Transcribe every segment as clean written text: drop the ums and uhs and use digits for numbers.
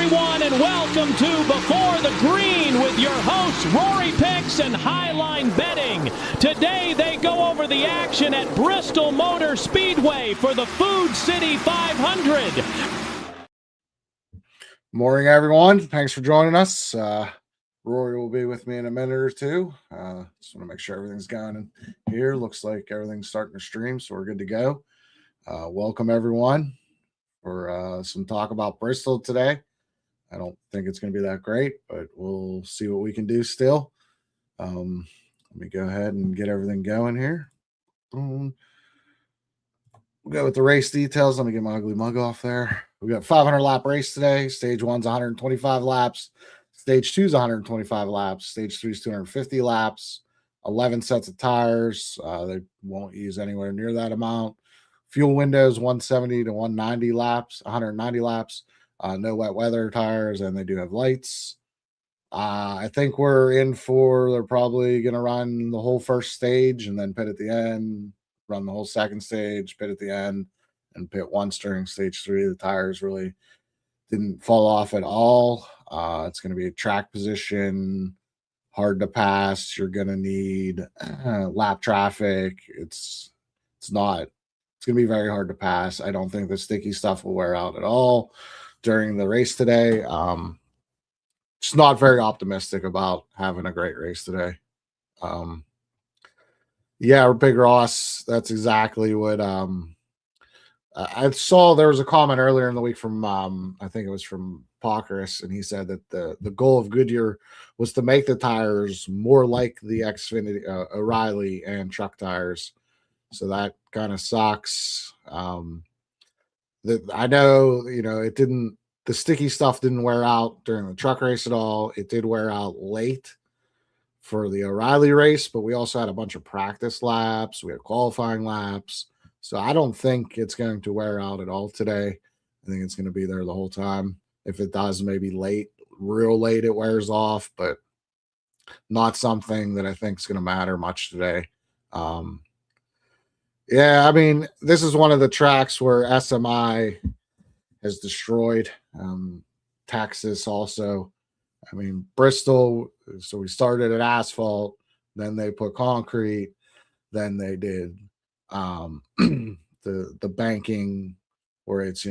everyone, and welcome to Before the Green with your hosts, Rory Picks and Highline Betting. Today, they go over the action at Bristol Motor Speedway for the Food City 500. Morning, everyone. Thanks for joining us. Rory will be with me in a minute or two. Just want to make sure everything's going in here. Looks like everything's starting to stream, so we're good to go. Welcome, everyone, for some talk about Bristol today. I don't think it's going to be that great, but we'll see what we can do still. Let me go ahead and get everything going here. We'll go with the race details. Let me get my ugly mug off there. We got 500 lap race today. Stage 1's 125 laps. Stage 2's 125 laps. Stage 3's 250 laps. 11 sets of tires. They won't use anywhere near that amount. Fuel windows 170 to 190 laps, 190 laps. No wet weather tires, and they do have lights. I think we're in for, they're probably going to run the whole first stage and then pit at the end, run the whole second stage, pit at the end, and pit once during stage 3. The tires really didn't fall off at all. It's going to be a track position, hard to pass. You're going to need lap traffic. It's going to be very hard to pass. I don't think the sticky stuff will wear out at all during the race today. Just not very optimistic about having a great race today. Yeah, Big Ross, that's exactly what I saw. There was a comment earlier in the week from I think it was from Pockris, and he said that the goal of Goodyear was to make the tires more like the Xfinity O'Reilly and truck tires. So that kind of sucks. I know, the sticky stuff didn't wear out during the truck race at all. It did wear out late for the O'Reilly race, but we also had a bunch of practice laps. We had qualifying laps. So I don't think it's going to wear out at all today. I think it's going to be there the whole time. If it does, maybe real late, it wears off, but not something that I think is going to matter much today. Yeah, I mean, this is one of the tracks where SMI has destroyed. Texas also. I mean, Bristol, so we started at asphalt, then they put concrete, then they did the banking where it's,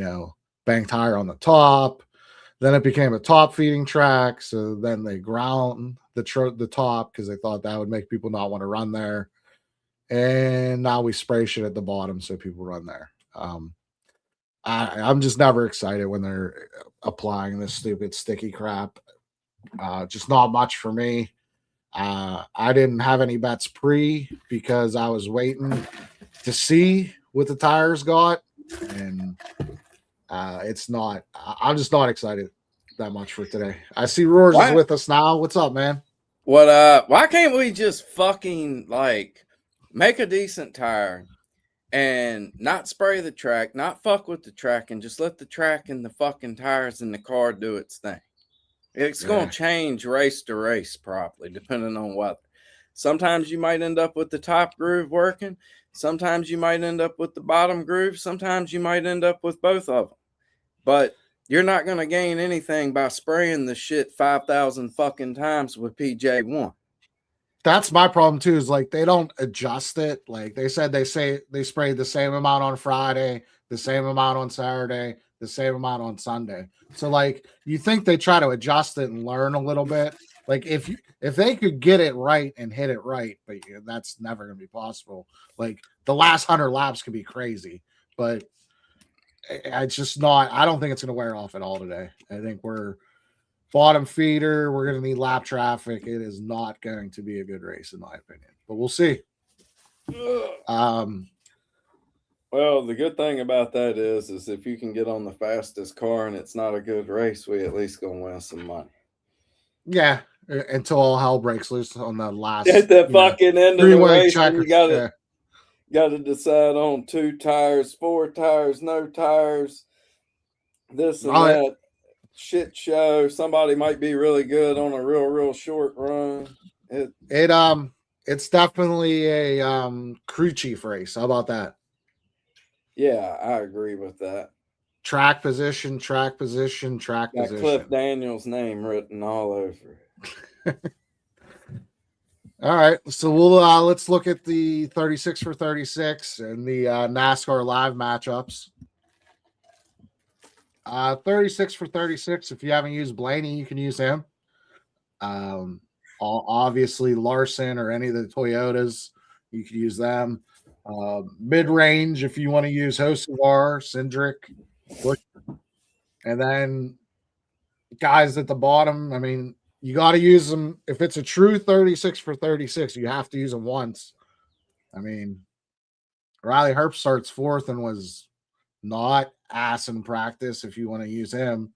bank tire on the top. Then it became a top feeding track, so then they ground the top because they thought that would make people not want to run there. And now we spray shit at the bottom so people run there. I'm just never excited when they're applying this stupid sticky crap. Just not much for me. I didn't have any bets because I was waiting to see what the tires got, and I'm just not excited that much for today. I see Roars is with us now. What's up, man? Why can't we just fucking make a decent tire and not spray the track, not fuck with the track, and just let the track and the fucking tires in the car do its thing? It's going to change race to race probably, depending on weather. Sometimes you might end up with the top groove working. Sometimes you might end up with the bottom groove. Sometimes you might end up with both of them. But you're not going to gain anything by spraying the shit 5,000 fucking times with PJ1. That's my problem too, is they don't adjust it. Like they said, they sprayed the same amount on Friday, the same amount on Saturday, the same amount on Sunday. So you think they try to adjust it and learn a little bit. If they could get it right and hit it right, but that's never going to be possible. The last 100 laps could be crazy, but it's just not. I don't think it's going to wear off at all today. I think we're bottom feeder. We're going to need lap traffic. It is not going to be a good race, in my opinion, but we'll see. Well, the good thing about that is if you can get on the fastest car and it's not a good race, we at least going to win some money. Yeah, until all hell breaks loose on the last. At the fucking end of the race, you got to decide on 2 tires, 4 tires, no tires, this and that. Shit show. Somebody might be really good on a real short run. It's definitely a crew chief race. How about that? Yeah, I agree with that. track position, track position, track Got position. Cliff Daniels' name written all over it. All right, so we'll let's look at the 36 for 36 and the NASCAR live matchups. 36 for 36. If you haven't used Blaney, you can use him. Obviously Larson or any of the Toyotas, you can use them. Mid range, if you want to use Hocevar, Cindric, and then guys at the bottom. I mean, you got to use them if it's a true 36 for 36. You have to use them once. I mean, Riley Herbst starts fourth and was not ass in practice. If you want to use him,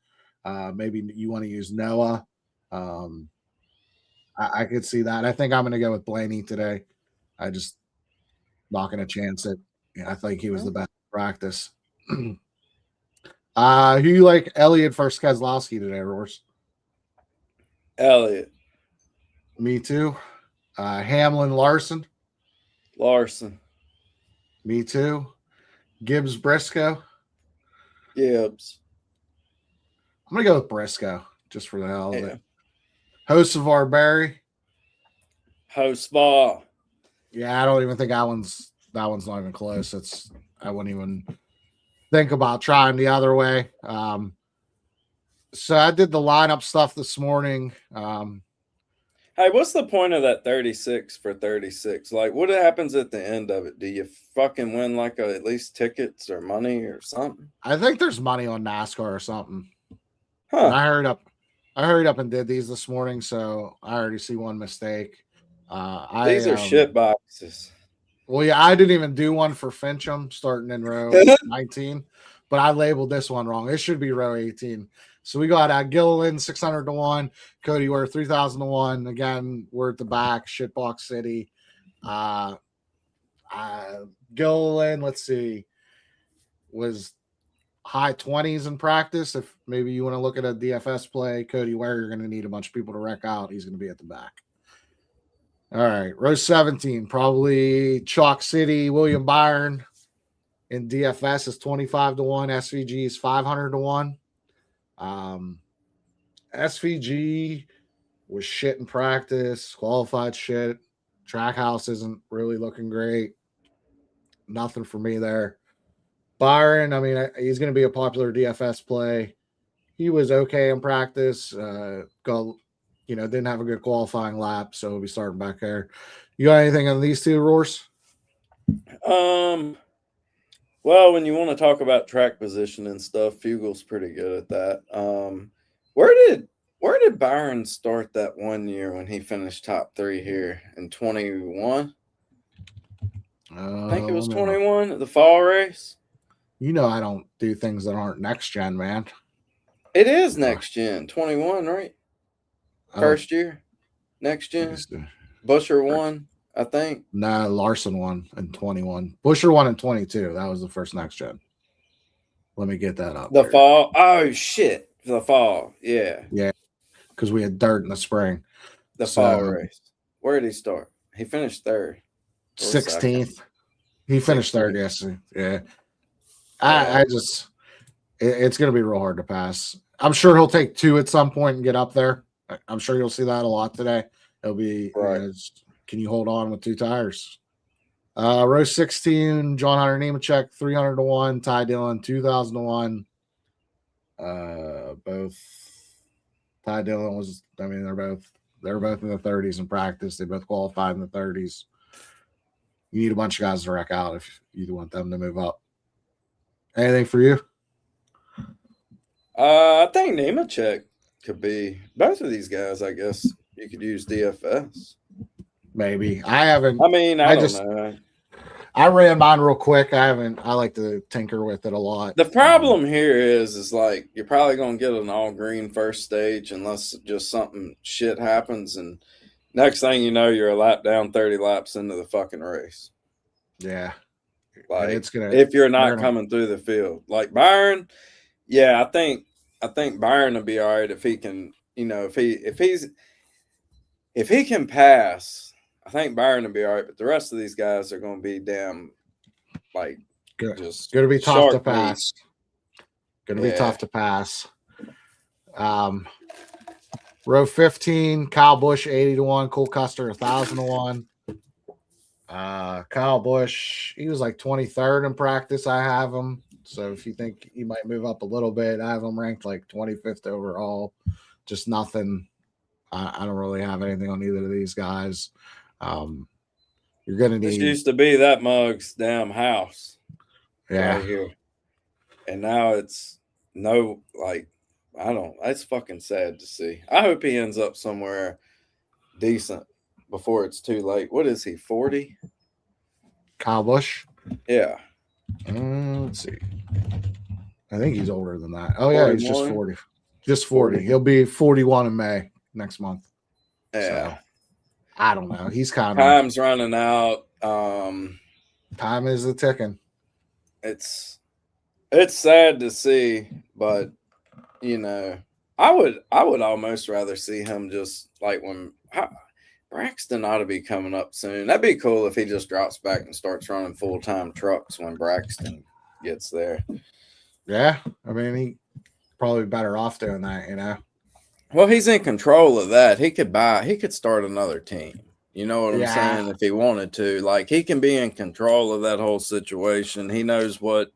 maybe you want to use Noah. I could see that. I think I'm going to go with Blaney today. I just not going to chance it. I think he was the best practice. Who you like, Elliott versus Keselowski today, Roars? Elliott. Me too. Hamlin, Larson. Larson. Me too. Gibbs, Briscoe. Gibbs. I'm going to go with Briscoe just for the hell of Yeah. it. Hocevar, Barry. Hocevar. Yeah, I don't even think that one's not even close. I wouldn't even think about trying the other way. So I did the lineup stuff this morning. Hey, what's the point of that 36 for 36? Like, what happens at the end of it? Do you fucking win like at least tickets or money or something? I think there's money on NASCAR or something. Huh. And I hurried up and did these this morning, so I already see one mistake. These are shit boxes. Well, yeah, I didn't even do one for Fincham starting in row 19, but I labeled this one wrong. It should be row 18. So we got Gilliland 600 to 1, Cody we're 3,000 to 1. Again, we're at the back, Shitbox City. Gilliland, let's see, was high 20s in practice. If maybe you want to look at a DFS play, Cody Ware, you're going to need a bunch of people to wreck out. He's going to be at the back. All right, row 17, probably Chalk City, William Byron in DFS is 25 to 1. SVG is 500 to 1. SVG was shit in practice, qualified shit. Trackhouse isn't really looking great. Nothing for me there. Byron, I mean, he's going to be a popular DFS play. He was okay in practice. Didn't have a good qualifying lap, so he'll be starting back there. You got anything on these two, Roars? Well, when you want to talk about track position and stuff, Fugel's pretty good at that. Where did Byron start that one year when he finished top 3 here in 21? I think it was 21 at the fall race. You know I don't do things that aren't next gen, man. It is next gen, 21, right? First year, next gen. Busher won, I think. Nah, Larson won in 21. Busher won in 22. That was the first next gen. Let me get that up. The fall. Oh shit, the fall. Yeah. Yeah, because we had dirt in the spring. The fall race. Where did he start? He finished third. 16th. He finished 16th. Third. Yes. Yeah. It's going to be real hard to pass. I'm sure he'll take 2 at some point and get up there. I'm sure you'll see that a lot today. It'll be, right. Can you hold on with 2 tires? Row 16, John Hunter Nemechek, 300 to 1. Ty Dillon, 2,000 to 1. Both Ty Dillon was, I mean, they're both in the 30s in practice. They both qualified in the 30s. You need a bunch of guys to wreck out if you want them to move up. Anything for you? I think Nemechek could be both of these guys. I guess you could use DFS. Maybe I haven't. I mean, I don't know. I ran mine real quick. I like to tinker with it a lot. The problem here is like you're probably gonna get an all green first stage unless just something shit happens, and next thing you know, you're a lap down 30 laps into the fucking race. Yeah, like if you're not coming through the field, like Byron. Yeah, I think Byron will be all right if he can. If he can pass. I think Byron will be all right, but the rest of these guys are going to be damn, like, just going to be tough to pass. Going to be tough to pass. Row 15, Kyle Busch 80-1, Cole Custer 1,000-1. Kyle Busch, he was like 23rd in practice. I have him. So if you think he might move up a little bit, I have him ranked like 25th overall. Just nothing. I don't really have anything on either of these guys. You're going to need. This used to be that mug's damn house. Yeah. Right here. And now it's no, like, that's fucking sad to see. I hope he ends up somewhere decent before it's too late. What is he, 40? Kyle Busch? Yeah. Let's see. I think he's older than that. Oh, yeah, 41? he's just 40. Just 40. He'll be 41 in May next month. Yeah. So, I don't know. He's kind of. Time's running out. Time is a ticking. It's sad to see, but you know, I would almost rather see him just like when Braxton ought to be coming up soon. That'd be cool if he just drops back and starts running full-time trucks when Braxton gets there. Yeah, I mean, he probably better off doing that, you know. Well, he's in control of that. He could start another team. You know what I'm saying? If he wanted to, like, he can be in control of that whole situation. He knows what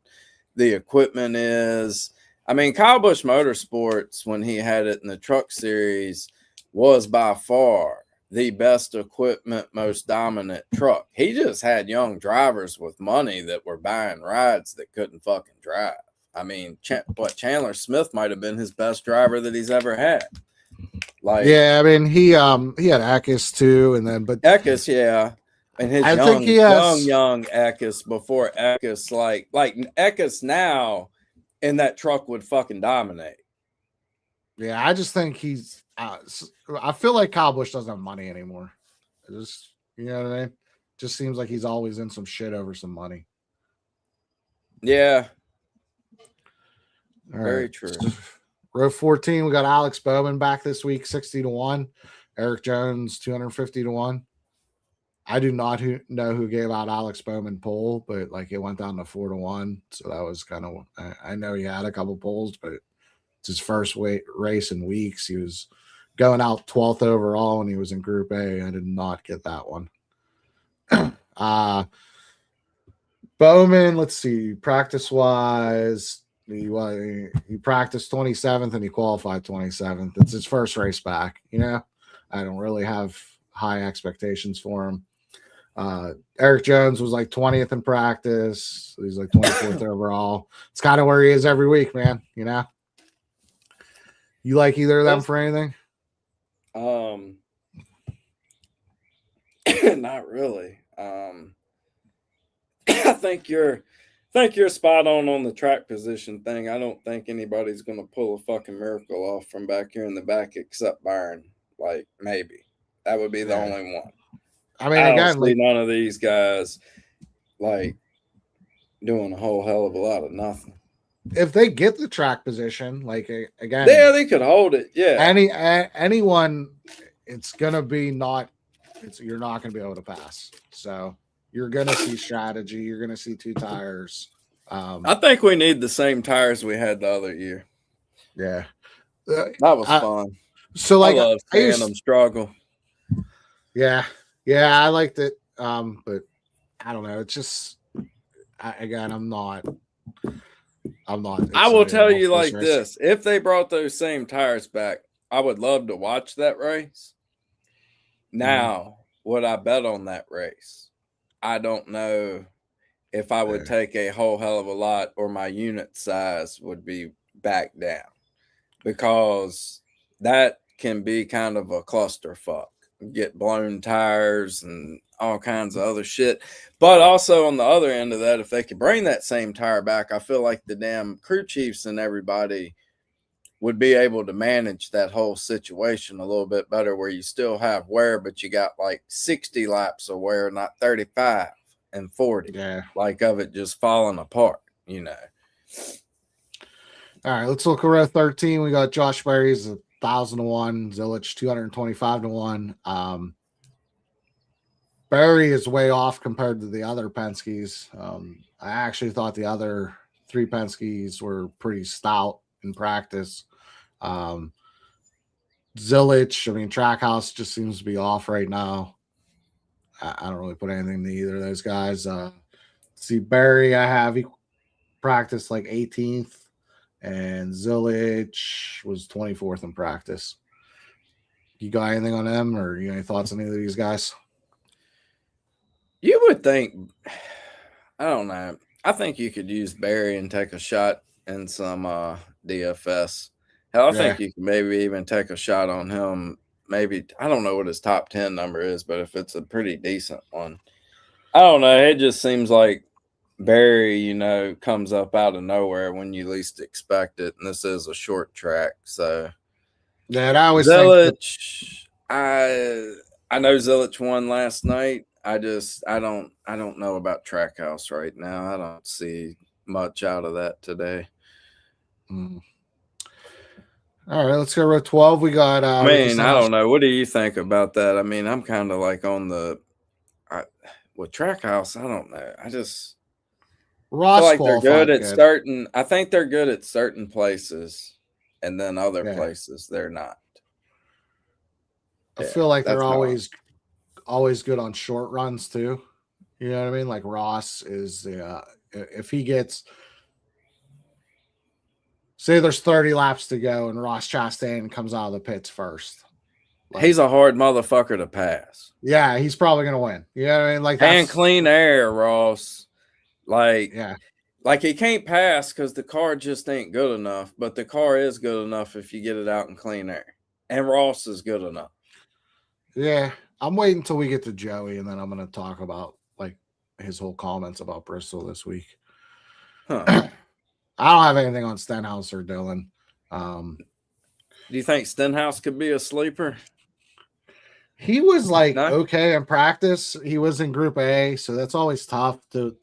the equipment is. I mean, Kyle Busch Motorsports, when he had it in the truck series, was by far the best equipment, most dominant truck. He just had young drivers with money that were buying rides that couldn't fucking drive. I mean, Chandler Smith might have been his best driver that he's ever had. Like, yeah, I mean, he had Akis too, and then Akis, yeah. And his young Akis before Akis, like Akis now in that truck would fucking dominate. Yeah, I just think he's. I feel like Kyle Busch doesn't have money anymore. Just, you know what I mean? Just seems like he's always in some shit over some money. Yeah, all very right. true. Row 14, we got Alex Bowman back this week, 60-1. Eric Jones, 250-1. I do not know who gave out Alex Bowman pole, but like it went down to 4-1. So that was kind of, I know he had a couple poles, but it's his first race in weeks. He was going out 12th overall and he was in Group A. I did not get that one. Bowman, let's see, practice wise, he practiced 27th and he qualified 27th. It's his first race back. You know, I don't really have high expectations for him. Eric Jones was like 20th in practice. He's like 24th overall. It's kind of where he is every week, man. You know, you like either of them for anything? Not really. I think you're spot on the track position thing. I don't think anybody's going to pull a fucking miracle off from back here in the back except Byron. Like, maybe. That would be the only one. I mean, I again, don't see none of these guys, like, doing a whole hell of a lot of nothing. If they get the track position, like, again. Yeah, they could hold it, yeah. Anyone, it's going to be you're not going to be able to pass. So you're going to see strategy. You're going to see two tires. I think we need the same tires we had the other year. Yeah. That was fun. So, like, I love seeing them struggle. Yeah. Yeah, I liked it. But I don't know. It's just, I'm not. I will tell you like this. If they brought those same tires back, I would love to watch that race. Now, would I bet on that race? I don't know if I would take a whole hell of a lot or my unit size would be back down, because that can be kind of a clusterfuck. Get blown tires and all kinds of other shit. But also on the other end of that, if they could bring that same tire back, I feel like the damn crew chiefs and everybody would be able to manage that whole situation a little bit better, where you still have wear, but you got like 60 laps of wear, not 35 and 40. Yeah. Like of it just falling apart, you know. All right, let's look at row 13. We got Josh Berry's 1,000-1, Zilich 225-1. Berry is way off compared to the other Penske's. I actually thought the other three Penske's were pretty stout in practice. Zilich, I mean, Trackhouse just seems to be off right now. I don't really put anything to either of those guys. See, Barry, I have he practiced like 18th, and Zilich was 24th in practice. You got anything on them, or you got any thoughts on either of these guys? You would think, I don't know. I think you could use Barry and take a shot in some DFS. Hell, I think you could maybe even take a shot on him. Maybe, I don't know what his top 10 number is, but if it's a pretty decent one, I don't know. It just seems like Barry, you know, comes up out of nowhere when you least expect it. And this is a short track. So, yeah, I always Zilich, I know Zilich won last night. I don't know about Trackhouse right now. I don't see much out of that today. All right, let's go row 12. We got I mean, I don't know. What do you think about that? I mean, I'm kind of like on the with Trackhouse, I don't know. I just Ross feel like they're good at certain. I think they're good at certain places, and then other places they're not. I feel like they're always good on short runs too. You know what I mean? Like Ross is if he gets, say there's 30 laps to go and Ross Chastain comes out of the pits first. Like, he's a hard motherfucker to pass. Yeah, he's probably gonna win. You know what I mean? Like and clean air, Ross. Like, yeah, like he can't pass because the car just ain't good enough. But the car is good enough if you get it out in clean air. And Ross is good enough. Yeah, I'm waiting until we get to Joey, and then I'm gonna talk about like his whole comments about Bristol this week. Huh. I don't have anything on Stenhouse or Dylan. Do you think Stenhouse could be a sleeper? He was like okay in practice. He was in Group A, so that's always tough to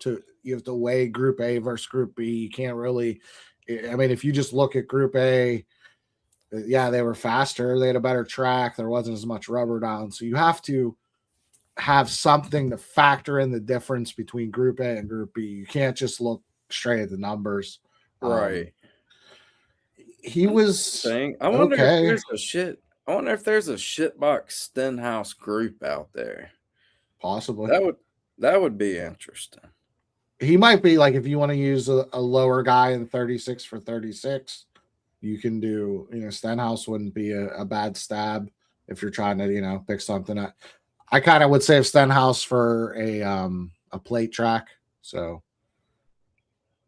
you have to weigh Group A versus Group B. You can't really. I mean, if you just look at Group A, yeah, they were faster. They had a better track. There wasn't as much rubber down, so you have to have something to factor in the difference between Group A and Group B. You can't just look straight at the numbers. Right. He was. I wonder if there's a shit. I wonder if there's a shitbox Stenhouse group out there. Possibly. That would be interesting. He might be like if you want to use a lower guy in 36 for 36, you can do, you know, Stenhouse wouldn't be a bad stab if you're trying to, you know, pick something up. I kind of would save Stenhouse for a plate track. So,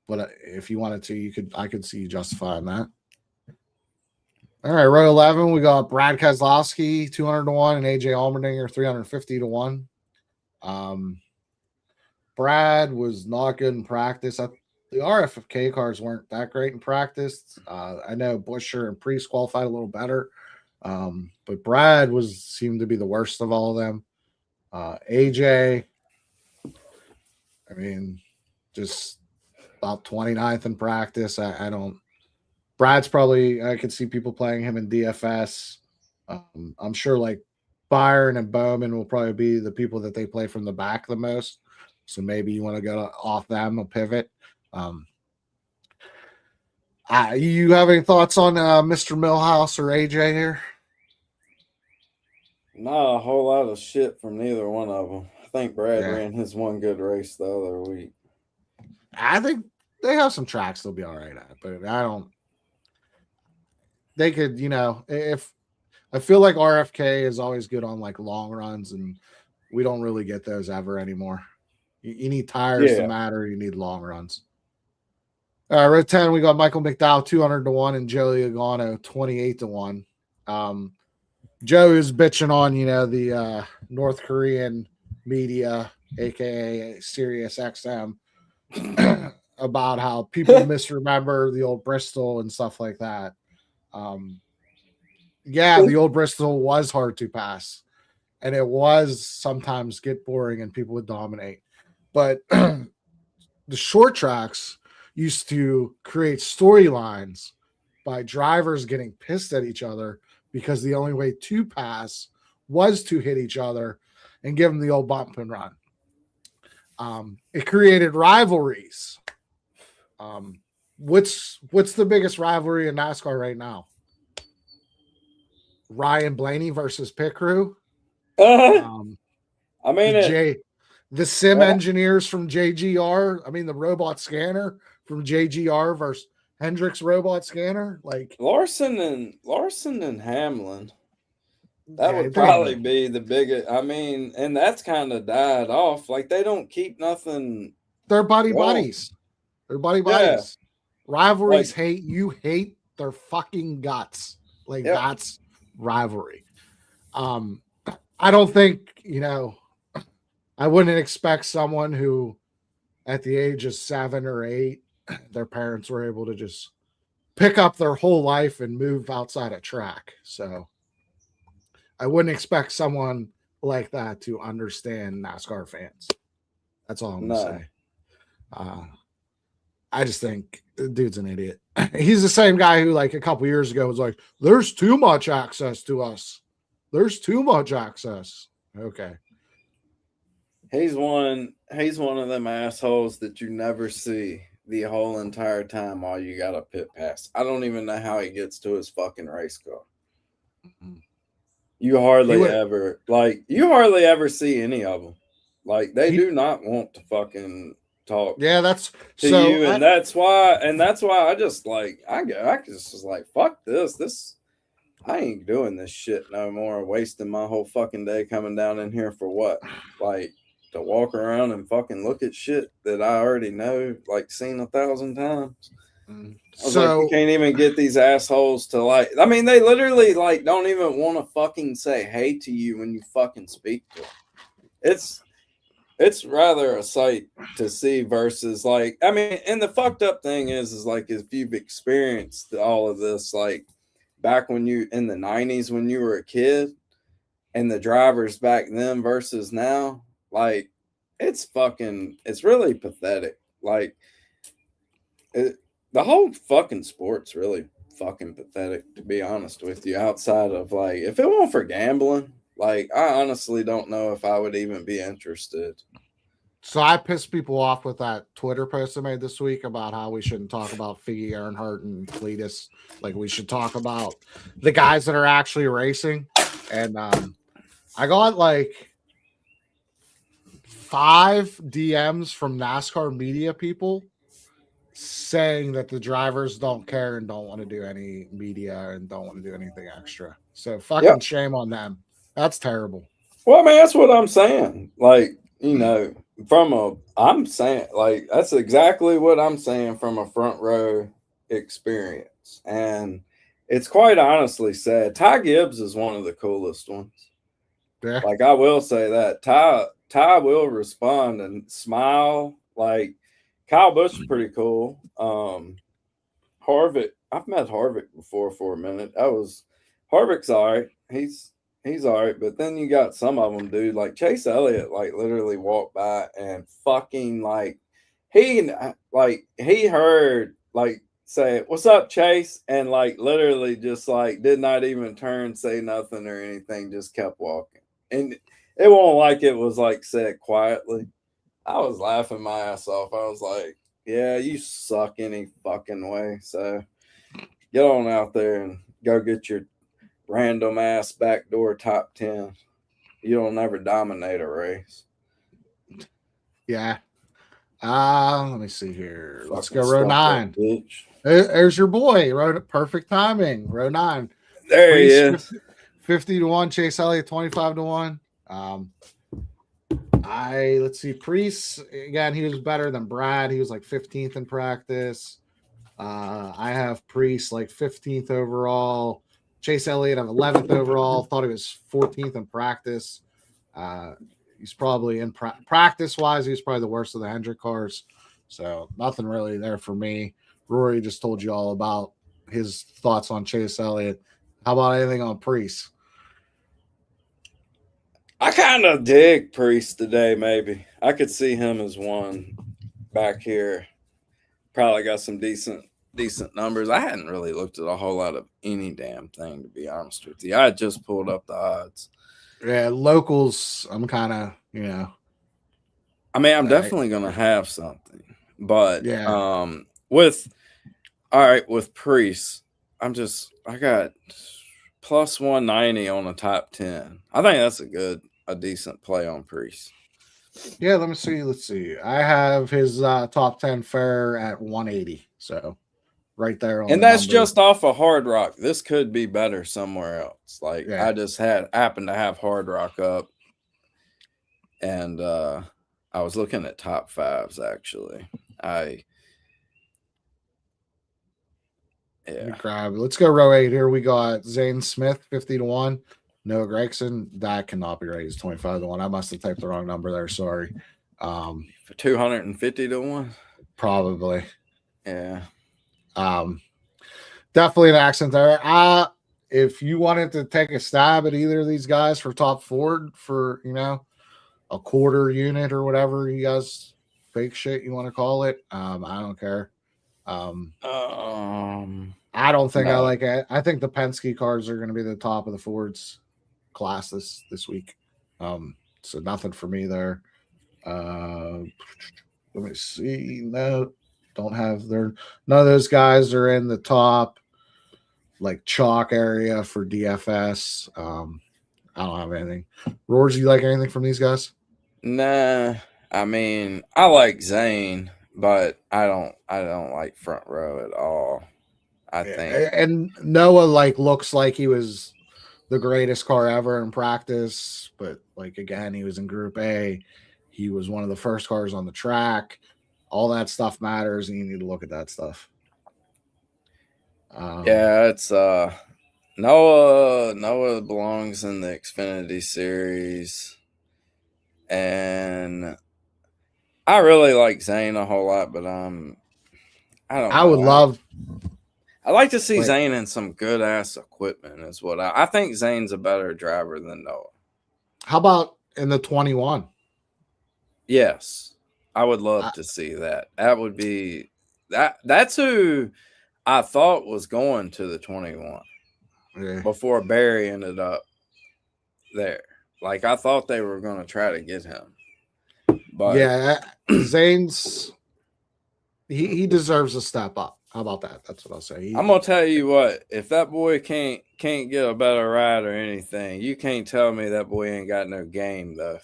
but if you wanted to, I could see you justifying that. All right, row 11, we got Brad Keselowski 200-1 and AJ Allmendinger 350-1. Brad was not good in practice. The RFK cars weren't that great in practice. I know Buescher and Priest qualified a little better, but Brad seemed to be the worst of all of them. AJ, I mean, just about 29th in practice. I don't. Brad's probably, I could see people playing him in DFS. I'm sure like Byron and Bowman will probably be the people that they play from the back the most. So maybe you want to go off them, a pivot. You have any thoughts on Mr. Millhouse or AJ here? Not a whole lot of shit from neither one of them. I think Brad ran his one good race the other week. I think they have some tracks they'll be all right at, but I don't. They could, you know, if I feel like RFK is always good on like long runs, and we don't really get those ever anymore. You need tires to matter. You need long runs. Row 10, we got Michael McDowell 200-1 and Joey Logano 28-1. Joe is bitching on, you know, the North Korean media, aka Sirius XM, about how people misremember the old Bristol and stuff like that. The old Bristol was hard to pass, and it was sometimes get boring and people would dominate. But the short tracks used to create storylines by drivers getting pissed at each other because the only way to pass was to hit each other and give them the old bump and run. It created rivalries. what's the biggest rivalry in NASCAR right now? Ryan Blaney versus Pit Crew. I mean, the sim engineers from JGR. I mean, the robot scanner from JGR versus Hendrick's robot scanner. Like Larson and Hamlin. That would probably be the biggest. I mean, and that's kind of died off. Like they don't keep nothing. They're buddies. They're buddies. Yeah. Rivalries like, hate their fucking guts. Like that's rivalry. I don't think, I wouldn't expect someone who at the age of 7 or 8, their parents were able to just pick up their whole life and move outside a track. So I wouldn't expect someone like that to understand NASCAR fans. That's all I'm going to say. I just think the dude's an idiot. He's the same guy who, like, a couple years ago was like, there's too much access to us. There's too much access. Okay. He's one of them assholes that you never see the whole entire time while you got a pit pass. I don't even know how he gets to his fucking race car. Mm-hmm. You hardly ever see any of them. Like they do not want to fucking talk. Yeah, that's to you, and that's why I just like I just was like, fuck this. I ain't doing this shit no more. Wasting my whole fucking day coming down in here for what? Like to walk around and fucking look at shit that I already know, like seen 1,000 times. I was like, you can't even get these assholes to like. I mean, they literally like don't even want to fucking say hey to you when you fucking speak to them. It's rather a sight to see versus like. I mean, and the fucked up thing is like if you've experienced all of this, like back when you in the 90s when you were a kid, and the drivers back then versus now, like it's really pathetic. Like the whole fucking sport's really fucking pathetic, to be honest with you. Outside of like, if it weren't for gambling, like I honestly don't know if I would even be interested. So I pissed people off with that Twitter post I made this week about how we shouldn't talk about Figgy Earnhardt and Cletus. Like we should talk about the guys that are actually racing. And I got like 5 DMs from NASCAR media people saying that the drivers don't care and don't want to do any media and don't want to do anything extra. So fucking shame on them. That's terrible. Well, I mean, that's what I'm saying. Like, I'm saying like that's exactly what I'm saying from a front row experience. And it's quite honestly sad. Ty Gibbs is one of the coolest ones. Yeah. Like I will say that. Ty will respond and smile. Like Kyle Busch is pretty cool. Harvick, I've met Harvick before for a minute. Harvick's all right. He's all right, but then you got some of them, dude. Like Chase Elliott, like literally walked by and fucking like he heard like say, "What's up, Chase?" and like literally just like did not even turn, say nothing or anything, just kept walking. And it won't like it was like said quietly. I was laughing my ass off. I was like, "Yeah, you suck any fucking way." So get on out there and go get your random ass backdoor top 10. You don't ever dominate a race. Yeah. Let me see here. Let's go row 9. There's your boy. Perfect timing. Row 9. There he is. 50-1. Chase Elliott 25-1. Let's see. Priest again. He was better than Brad. He was like 15th in practice. I have Priest like 15th overall. Chase Elliott of 11th overall. Thought he was 14th in practice. He's probably in practice wise. He's probably the worst of the Hendrick cars. So nothing really there for me. Rory just told you all about his thoughts on Chase Elliott. How about anything on Priest? I kind of dig Priest today. Maybe I could see him as one back here. Probably got some decent numbers. I hadn't really looked at a whole lot of any damn thing, to be honest with you. I just pulled up the odds. Yeah, locals, I'm kind of, I mean, I'm definitely going to have something. But with All right, with Priest, I got plus 190 on the top 10. I think that's a decent play on Priest. Yeah, let me see. Let's see. I have his top 10 fair at 180. So right there on and the that's number. Just off of Hard Rock. This could be better somewhere else. Like Yeah. I just happened to have Hard Rock up, and I was looking at top fives actually. Let's go row 8 here. We got Zane Smith 50-1. Noah Gregson. That cannot be right. He's 25-1. I must have typed the wrong number there. Sorry. For 250-1. Probably. Yeah. Definitely an accent there. If you wanted to take a stab at either of these guys for top Ford for, a quarter unit or whatever you guys fake shit you want to call it, I don't care. I don't think I like it. I think the Penske cars are going to be the top of the Ford's class this week. So nothing for me there. Let me see. No, don't have none of those guys are in the top like chalk area for DFS. I don't have anything. Roars, you like anything from these guys? Nah, I mean, I like Zane, but I don't like front row at all. I think. And Noah looks like he was the greatest car ever in practice, but again, he was in Group A. He was one of the first cars on the track. All that stuff matters, and you need to look at that stuff. Yeah, it's Noah belongs in the Xfinity Series, and I really like Zane a whole lot, but I don't know. I like to see Zane in some good ass equipment. Is what I think. Zane's a better driver than Noah. How about in the 21? Yes, I would love to see that. That would be That's who I thought was going to the 21 before Barry ended up there. Like I thought they were going to try to get him, but Zane's he deserves a step up. How about that? That's what I'll say. I'm gonna tell you what, if that boy can't get a better ride or anything, you can't tell me that boy ain't got no game though.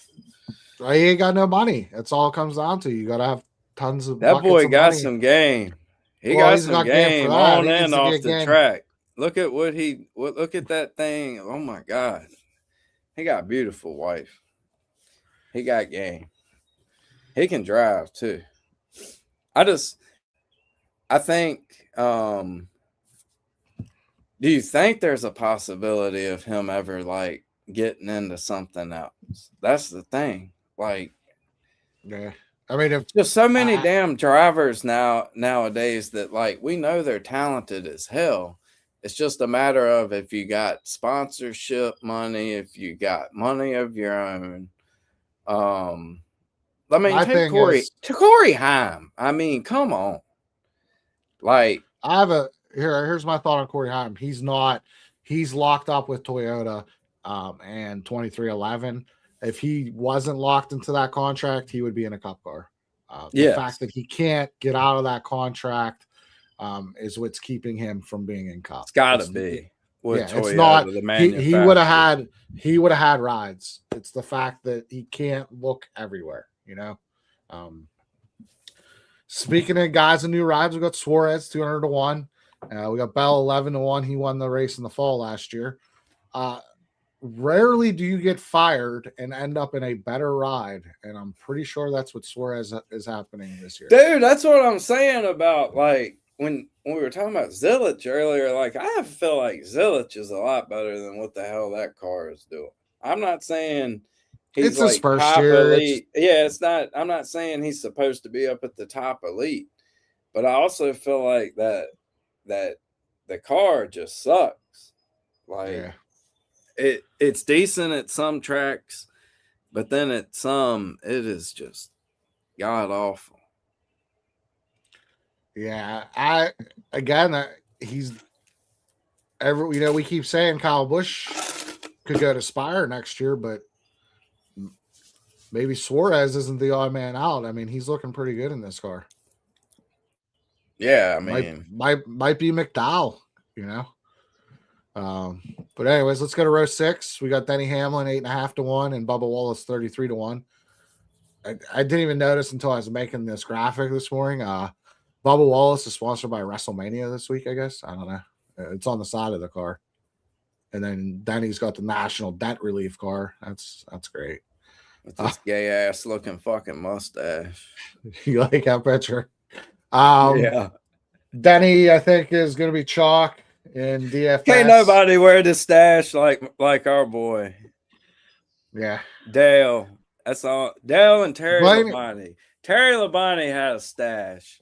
He ain't got no money. That's all it comes down to. You gotta have tons of that boy got money. Some game. He got some game on and off the track. Look at look at that thing. Oh my God. He got a beautiful wife. He got game. He can drive too. I think, do you think there's a possibility of him ever getting into something else? That's the thing. Yeah. I mean, if just so many damn drivers nowadays that we know they're talented as hell. It's just a matter of if you got sponsorship money, if you got money of your own. I mean, take Corey Haim. I mean, come on. Here's my thought on Corey Haim. He's locked up with Toyota and 2311. If he wasn't locked into that contract, he would be in a cup car. The fact that he can't get out of that contract is what's keeping him from being in cup. It's gotta be. It's not. He would have had rides. It's the fact that he can't look everywhere. Speaking of guys and new rides, we got Suarez 200-1. We got Bell 11-1. He won the race in the fall last year. Rarely do you get fired and end up in a better ride, and I'm pretty sure that's what Suarez is happening this year. Dude, that's what I'm saying about when we were talking about Zilich earlier. I feel like Zilich is a lot better than what the hell that car is doing. I'm not saying he's his first year. Elite. It's not. I'm not saying he's supposed to be up at the top elite, but I also feel like that the car just sucks. It's decent at some tracks, but then at some it is just god awful. Yeah, we keep saying Kyle Busch could go to Spire next year, but maybe Suarez isn't the odd man out. I mean, he's looking pretty good in this car. Yeah, I Might mean, might be McDowell, you know. But anyways, let's go to row 6. We got Denny Hamlin 8.5 to 1 and Bubba Wallace 33 to 1. I didn't even notice until I was making this graphic this morning. Bubba Wallace is sponsored by WrestleMania this week, I guess. I don't know. It's on the side of the car. And then Denny's got the National Debt Relief car. That's great. with this gay ass looking fucking mustache. You like that picture? Yeah. Denny, I think, is going to be chalk in DFS. Can't nobody wear the stash like our boy. Yeah. Dale. That's all. Dale and Terry Blaney- Labonte. Terry Labonte had a stash.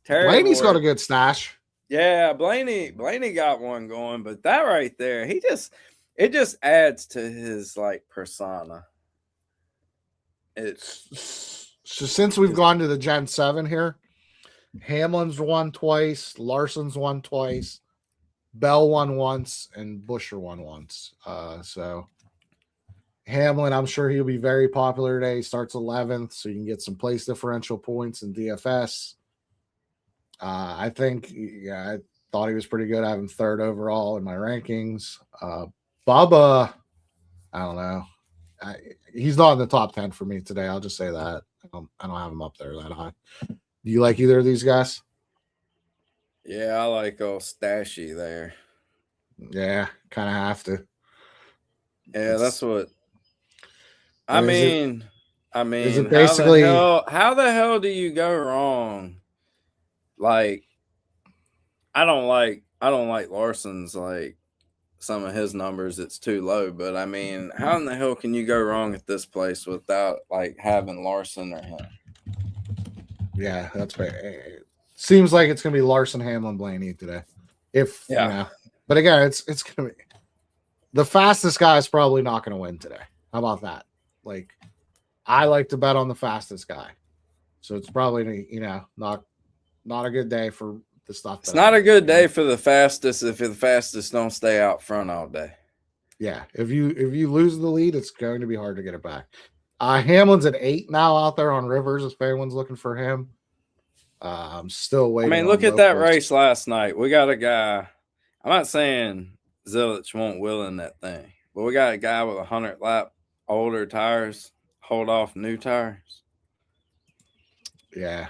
Blaney's got a good stash. Yeah, Blaney got one going, but that right there, it just adds to his like persona. So since we've gone to the Gen 7 here, Hamlin's won twice, Larson's won twice, Bell won once, and Buescher won once. So Hamlin, I'm sure he'll be very popular today. He starts 11th, so you can get some place differential points in DFS. I think, I thought he was pretty good. I have him 3rd overall in my rankings. Bubba, I don't know. He's not in the top 10 for me today. I'll just say that. I don't have him up there that high. Do you like either of these guys? Yeah, I like old Stashy there. Yeah, kind of have to. Yeah, that's what. I mean, is it basically how the hell do you go wrong? Like, I don't like Larson's like some of his numbers. It's too low, but I mean, how in the hell can you go wrong at this place without like having Larson or him? Yeah, that's fair. Seems like it's gonna be Larson, Hamlin, Blaney today. If you know, but again, it's gonna be the fastest guy is probably not gonna win today. How about that? Like, I like to bet on the fastest guy, so it's probably not a good day for the stuff. It's not a good day for the fastest if the fastest don't stay out front all day. Yeah, if you lose the lead, it's going to be hard to get it back. Hamlin's at 8 now out there on Rivers if anyone's looking for him. I'm still waiting. I mean, look at that race last night. We got a guy. I'm not saying Zilich won't will in that thing, but we got a guy with 100 lap older tires hold off new tires. Yeah.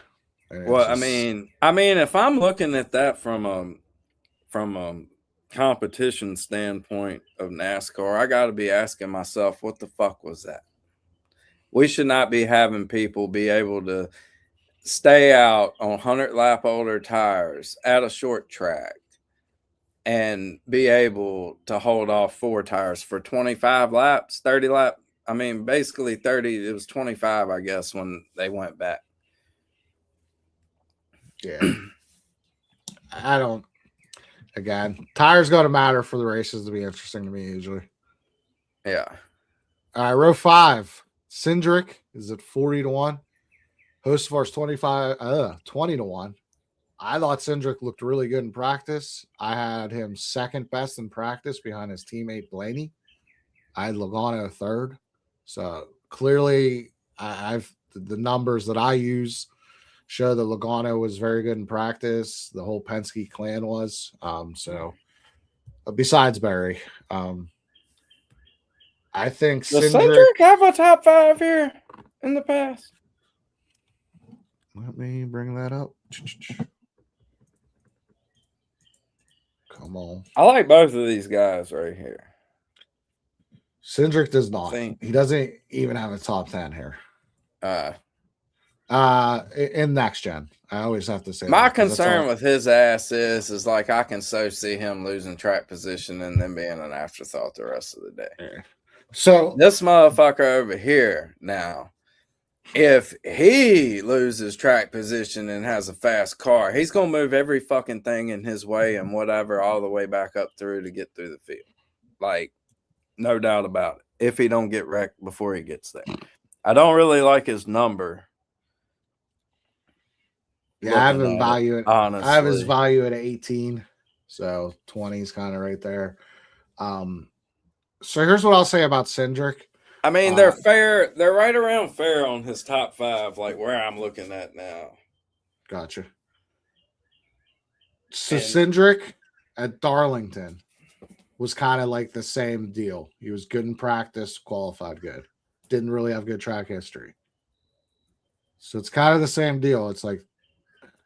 Well, I mean, if I'm looking at that from a competition standpoint of NASCAR, I got to be asking myself, what the fuck was that? We should not be having people be able to stay out on 100 lap older tires at a short track and be able to hold off 4 tires for 25 laps, 30 lap. I mean, basically 30. It was 25, I guess, when they went back. Yeah. Tires got to matter for the races to be interesting to me usually. Yeah. All right, row 5. Cindric is at 40 to 1. Hocevar's 20 to 1. I thought Cindric looked really good in practice. I had him second best in practice behind his teammate Blaney. I had Logano 3rd. So clearly I've the numbers that I use show that Logano was very good in practice. The whole Penske clan was. So besides Barry, I think Does Cindric have a top 5 here in the past? Let me bring that up. Come on. I like both of these guys right here. Cindric does not. He doesn't even have a top 10 here. In next gen. I always have to say my concern with his ass is like I can so see him losing track position and then being an afterthought the rest of the day. Yeah. So this motherfucker over here now, if he loses track position and has a fast car, he's gonna move every fucking thing in his way and whatever all the way back up through to get through the field. Like, no doubt about it. If he don't get wrecked before he gets there. I don't really like his number. Yeah, I have his value at honestly. I have his value at 18. So 20 is kind of right there. So here's what I'll say about Cindric. I mean, they're fair. They're right around fair on his top 5, like where I'm looking at now. Gotcha. Cindric at Darlington was kind of like the same deal. He was good in practice, qualified good. Didn't really have good track history. So it's kind of the same deal. It's like,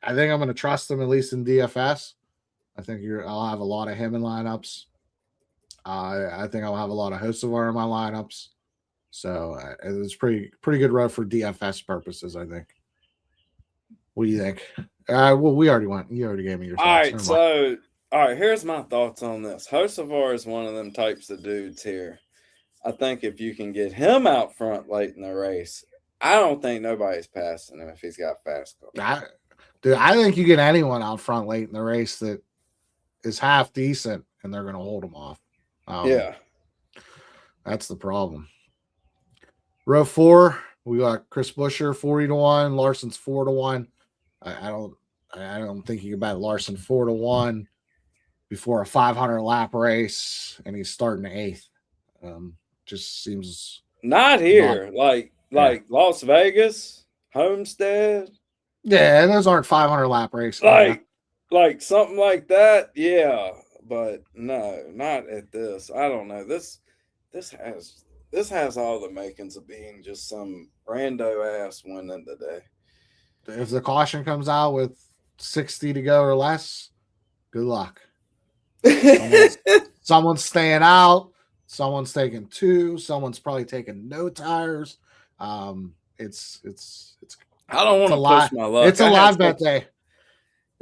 I think I'm going to trust him at least in DFS. I think I'll have a lot of him in lineups. I think I'll have a lot of Hocevar in my lineups. So it's pretty good road for DFS purposes, I think. What do you think? Well, we already went. You already gave me your thoughts. All right, here's my thoughts on this. Hocevar is one of them types of dudes here. I think if you can get him out front late in the race, I don't think nobody's passing him if he's got fast car. I think you get anyone out front late in the race that is half decent, and they're going to hold him off. Yeah. That's the problem. Row 4, we got Chris Buescher 40-1, Larson's 4-1. I don't think you can bet Larson 4-1 before a 500 lap race, and he's starting 8th. Just seems not here. Like Las Vegas, Homestead. Yeah, those aren't 500 lap races. Like something like that. Yeah, but no, not at this. I don't know. This has all the makings of being just some rando ass winning today. If the caution comes out with 60 to go or less, good luck. Someone's staying out. Someone's taking 2. Someone's probably taking no tires. It's. I don't want to push my luck. It's a live bet day.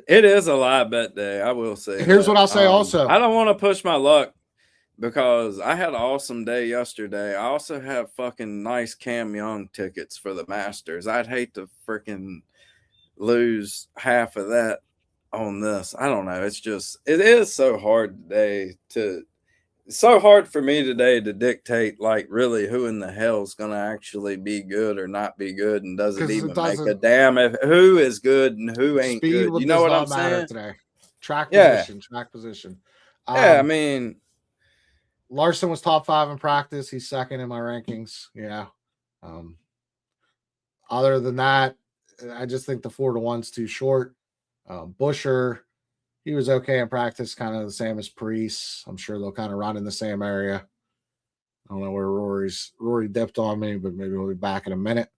It is a live bet day. I will say. Here's what I'll say. Also, I don't want to push my luck because I had an awesome day yesterday. I also have fucking nice Cam Young tickets for the Masters. I'd hate to freaking lose half of that on this. I don't know. It is so hard today it's so hard for me today to dictate like really who in the hell is going to actually be good or not be good, and does it even make a damn if who is good and who ain't good. You know what I'm saying? Today. Track position. Yeah, I mean, Larson was top 5 in practice. He's second in my rankings. Yeah. Other than that, I just think the 4-1's too short. Buescher, he was okay in practice, kind of the same as Preece. I'm sure they'll kind of run in the same area. I don't know where Rory dipped on me, but maybe we'll be back in a minute.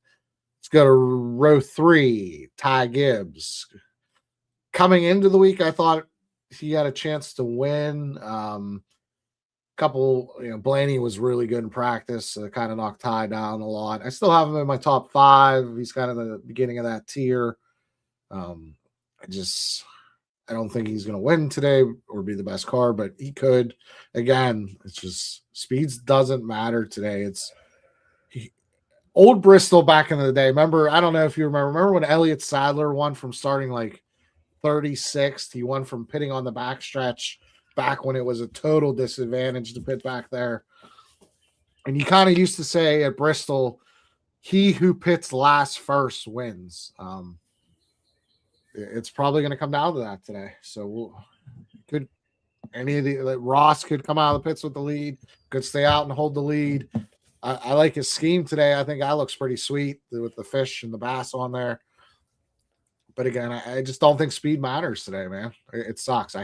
Let's go to row 3, Ty Gibbs. Coming into the week, I thought he had a chance to win. Blaney was really good in practice, so kind of knocked Ty down a lot. I still have him in my top 5. He's kind of the beginning of that tier. I don't think he's going to win today or be the best car, but he could. Again, it's just speeds doesn't matter today. Old Bristol back in the day. Remember, I don't know if you remember when Elliott Sadler won from starting like 36th. He won from pitting on the backstretch back when it was a total disadvantage to pit back there. And you kind of used to say at Bristol, he who pits last first wins. It's probably going to come down to that today. So Ross could come out of the pits with the lead, could stay out and hold the lead. I like his scheme today. I think that looks pretty sweet with the fish and the bass on there. But again, I just don't think speed matters today, man. It sucks. I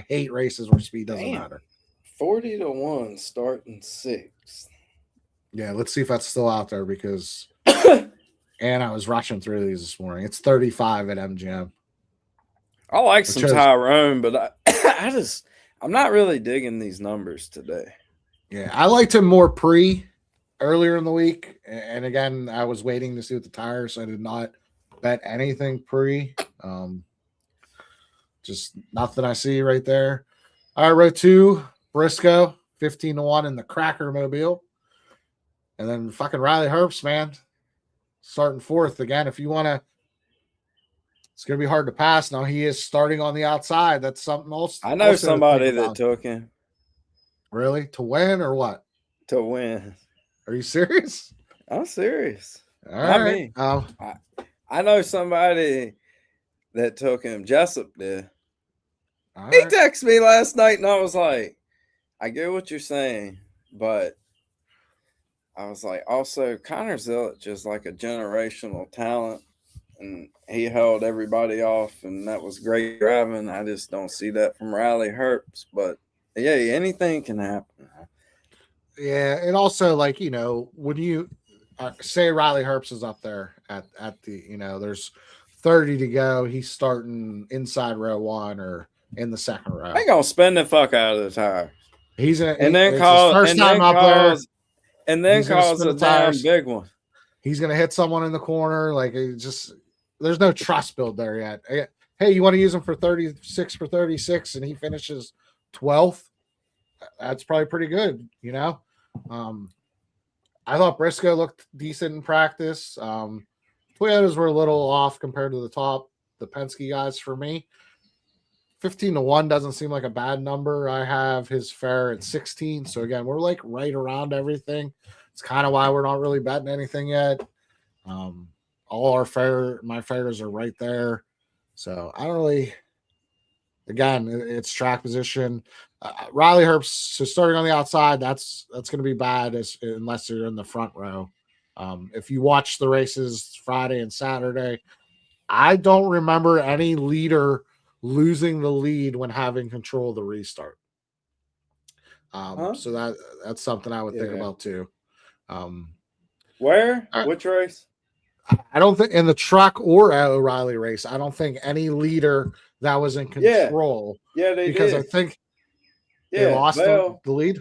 hate races where speed doesn't matter. 40-1 starting 6th. Yeah, let's see if that's still out there because and I was rushing through these this morning. It's 35 at MGM. I like some Tyrone, but I'm not really digging these numbers today. Yeah, I liked him more earlier in the week. And again, I was waiting to see what the tires. So I did not bet anything just nothing I see right there. All right, row 2, Briscoe, 15-1 in the Cracker Mobile. And then fucking Riley Herbst, man, starting 4th. Again, if you want to, it's going to be hard to pass. Now he is starting on the outside. That's something else. I know somebody that took him. Really? To win or what? To win. Are you serious? I'm serious. All right. I know somebody that took him. Jessup did. He texted me last night, and I was like, I get what you're saying, but I was like, also, Connor Zillich is like a generational talent, and he held everybody off, and that was great driving. I just don't see that from Riley Herbst, but yeah, anything can happen. Yeah, and also like when you say Riley Herbst is up there at the there's 30 to go, he's starting inside row 1 or in the second row. They gonna spin the fuck out of the tire. He's It's his first time up there, and then calls a damn big one. He's gonna hit someone in the corner. Like there's no trust build there yet. Hey, you want to use him for 36 for 36, and he finishes 12th? That's probably pretty good, I thought Briscoe looked decent in practice. Toyotas were a little off compared to the Penske guys for me. 15-1 doesn't seem like a bad number. I have his fare at 16. So again, we're like right around everything. It's kind of why we're not really betting anything yet. All my fares are right there. So I don't really, again, it's track position. Riley Herbst, so starting on the outside, that's going to be bad unless you're in the front row. If you watch the races Friday and Saturday, I don't remember any leader losing the lead when having control of the restart. So that's something I would think about too. Where? Which race? I don't think in the truck or O'Reilly race, I don't think any leader that was in control. Yeah, they because did. I think they lost the lead.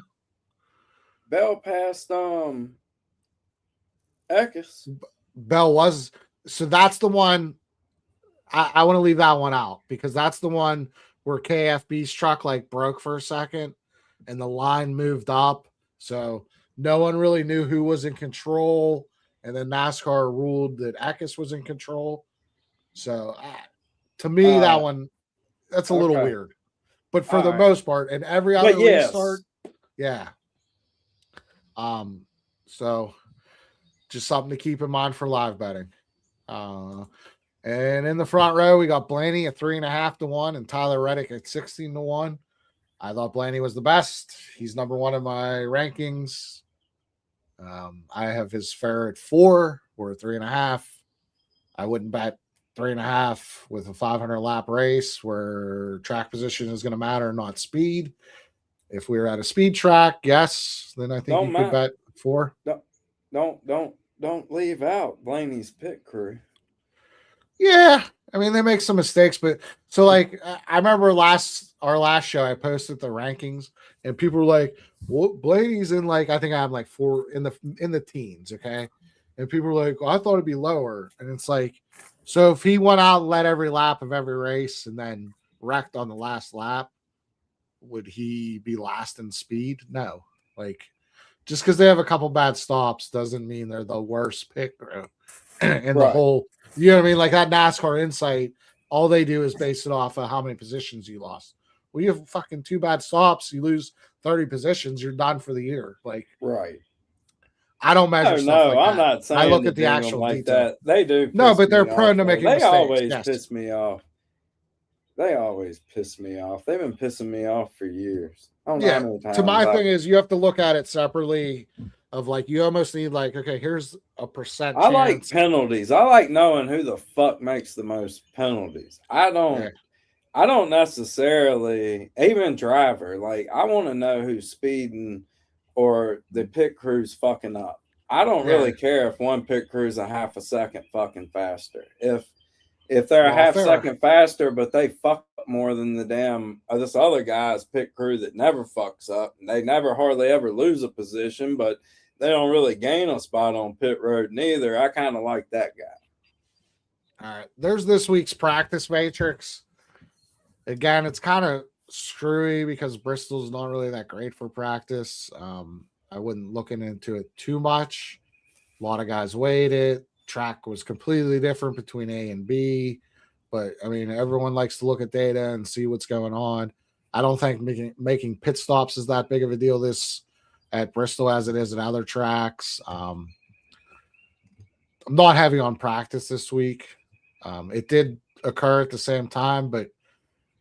Bell passed Eckes. Bell was, so that's the one. I want to leave that one out because that's the one where KFB's truck like broke for a second and the line moved up. So no one really knew who was in control. And then NASCAR ruled that Eckes was in control. So to me, that one, that's a little weird. But for the most part, and every other restart, yeah. So just something to keep in mind for live betting. And in the front row, we got Blaney at 3.5-1 and Tyler Reddick at 16-1. I thought Blaney was the best. He's number 1 in my rankings. I have his fare at 4 or 3.5. I wouldn't bet 3.5 with a 500 lap race where track position is going to matter, not speed. If we were at a speed track, yes, then I think you could bet 4. Don't leave out Blaney's pit crew. Yeah, I mean they make some mistakes, but so like I remember our last show I posted the rankings and people were like, "Well, Blaney's in like I think I'm like 4 in the teens, okay?" And people were like, "Well, I thought it'd be lower," and it's like, so if he went out and led every lap of every race and then wrecked on the last lap, would he be last in speed? No, like just because they have a couple bad stops doesn't mean they're the worst pick in the whole. You know what I mean? Like that NASCAR Insight, all they do is base it off of how many positions you lost. Well, you have fucking 2 bad stops, you lose 30 positions, you're done for the year. Like, right. I don't measure stuff like I'm that. not saying I look at the actual like detail. that. They do. No, but they're prone to making mistakes. They always piss me off. They always piss me off. They've been pissing me off for years. I don't know how many times. To my thing is you have to look at it separately of like you almost need like, okay, here's a percent. I like penalties. I like knowing who the fuck makes the most penalties. I don't necessarily even driver. Like I want to know who's speeding or the pit crew's fucking up. I don't really care if one pit crew's a half a second fucking faster. If they're a half second faster, but they fuck up more than the damn this other guy's pit crew that never fucks up, and they never hardly ever lose a position, but they don't really gain a spot on pit road neither. I kind of like that guy. All right. There's this week's practice matrix. Again, it's kind of screwy because Bristol's not really that great for practice. I wouldn't look into it too much. A lot of guys weighed it. Track was completely different between A and B. But, I mean, everyone likes to look at data and see what's going on. I don't think making pit stops is that big of a deal at Bristol as it is at other tracks. I'm not heavy on practice this week. It did occur at the same time, but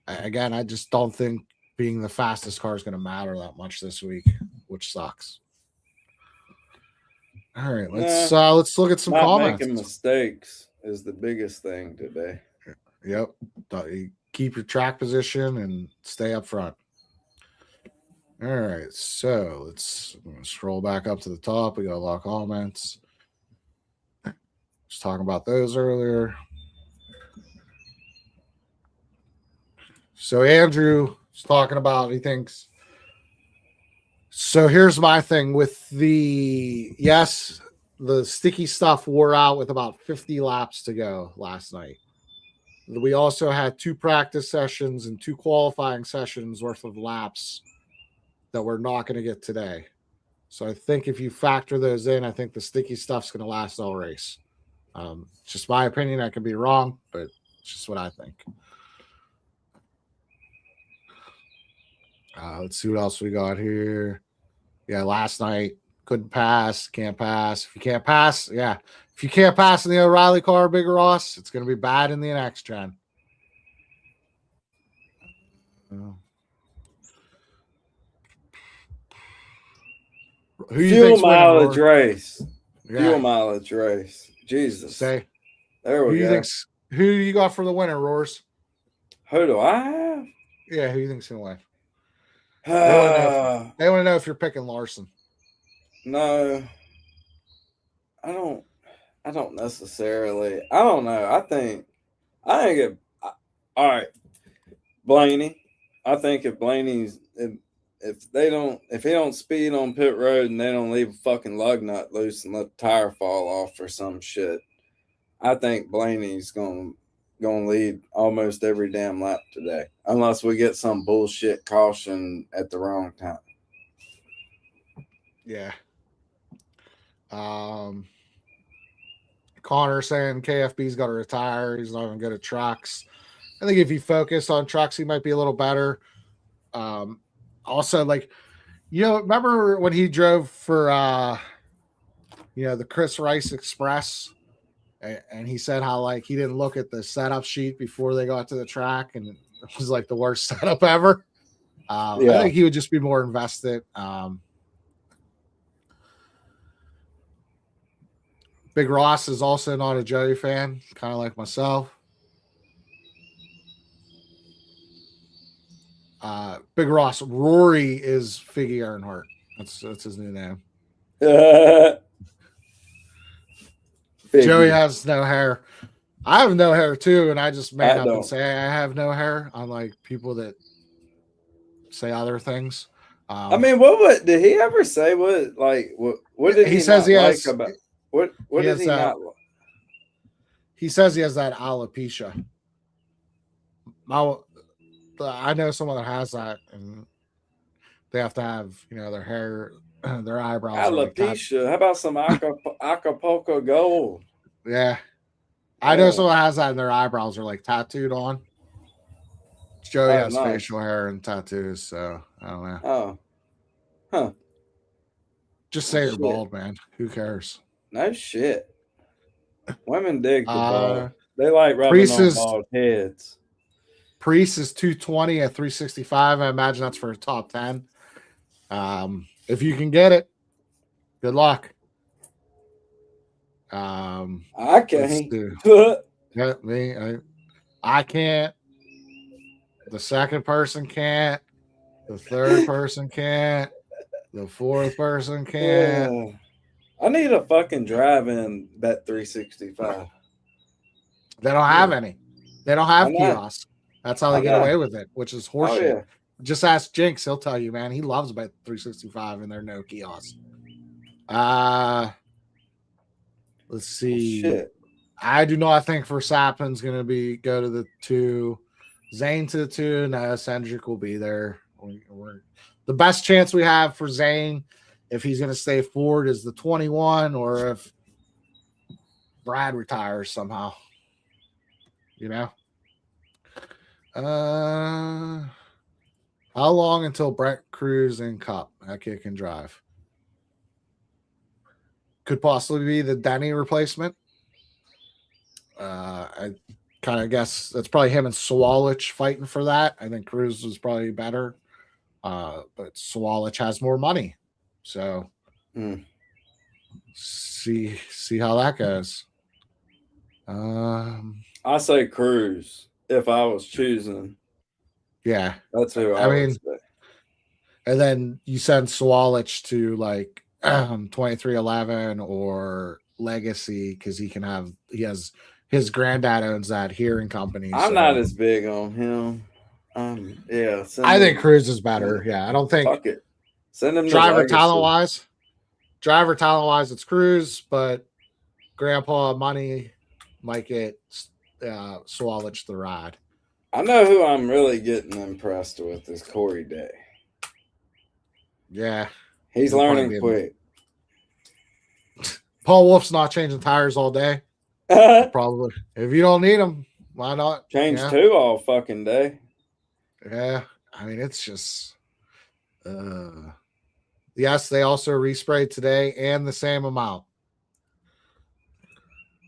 again, I just don't think being the fastest car is going to matter that much this week, which sucks. All right, let's look at some comments. Making mistakes. is the biggest thing today. Yep. You keep your track position and stay up front. All right. So let's scroll back up to the top. We got a lot of comments. Just talking about those earlier. So Andrew is talking about, he thinks, so here's my thing with the sticky stuff wore out with about 50 laps to go last night. We also had 2 practice sessions and 2 qualifying sessions worth of laps that we're not going to get today. So I think if you factor those in, I think the sticky stuff's going to last all race. Just my opinion. I could be wrong, but it's just what I think. Let's see what else we got here. Yeah, last night couldn't pass, can't pass. If you can't pass in the O'Reilly car, Big Ross, it's going to be bad in the next gen. Fuel mileage race. Fuel mileage race. Jesus. Say, there we go. Who you got for the winner, Roars? Who do I have? Yeah, who you think's going to win? They want to know if you're picking Larson. No, I don't necessarily. I don't know. I think it. All right, Blaney. I think if Blaney's if he don't speed on pit road and they don't leave a fucking lug nut loose and let the tire fall off or some shit, I think Blaney's gonna lead almost every damn lap today, unless we get some bullshit caution at the wrong time. Yeah. Connor saying KFB's got to retire. He's not even good at trucks. I think if he focused on trucks, he might be a little better. Also, remember when he drove for the Chris Rice Express, and he said how he didn't look at the setup sheet before they got to the track, and it was the worst setup ever. I think he would just be more invested. Big Ross is also not a Joey fan, kind of like myself. Big Ross, Rory is Figgy Earnhardt. That's his new name. Joey has no hair. I have no hair too, and I just man up and say I have no hair, unlike people that say other things. I mean, what did he ever say? What did he says he has about? What does he not? He says he has that alopecia. I know someone that has that, and they have to have their hair, their eyebrows. Alopecia. How about some Acapulco gold? Yeah, I know someone has that, and their eyebrows are tattooed on. Joey has facial hair and tattoos, so I don't know. Oh, huh. Just say you're bald, man. Who cares? No shit. Women dig the bald. They like rubbing on bald heads. Priest is 220 at 365. I imagine that's for a top 10. If you can get it, good luck. I can't. Yeah, me. I can't. The second person can't. The third person can't. The fourth person can't. I need a fucking drive-in Bet 365. They don't have any. They don't have kiosks. That's how they get away with it, which is horseshit. Oh, yeah. Just ask Jinx; he'll tell you, man. He loves Bet 365, and there are no kiosks. Let's see. Shit. I do not think Verstappen's going to go to the 2. Zane to the 2. No, Cendric will be there. The best chance we have for Zane, if he's going to stay forward, is the 21, or if Brad retires somehow. How long until Brent Cruz and Cup? That kid can drive. Could possibly be the Denny replacement. I kind of guess that's probably him and Swalich fighting for that. I think Cruz was probably better. But Swalich has more money. So see how that goes. I say Cruz if I was choosing. Yeah, That's who I would say. And then you send Swalich to like 2311 or Legacy because he has his granddad owns that hearing company. I'm not as big on him. Yeah, I think Cruz is better. Yeah, I don't think. Fuck it. Send him driver talent wise. Driver talent wise, it's Cruz, but Grandpa money might get Swalich the ride. I know who I'm really getting impressed with is Corey Day. Yeah, he's learning quick. Paul Wolf's not changing tires all day. Probably. If you don't need them, why not? Change two all fucking day. Yeah. I mean, it's just yes, they also resprayed today and the same amount.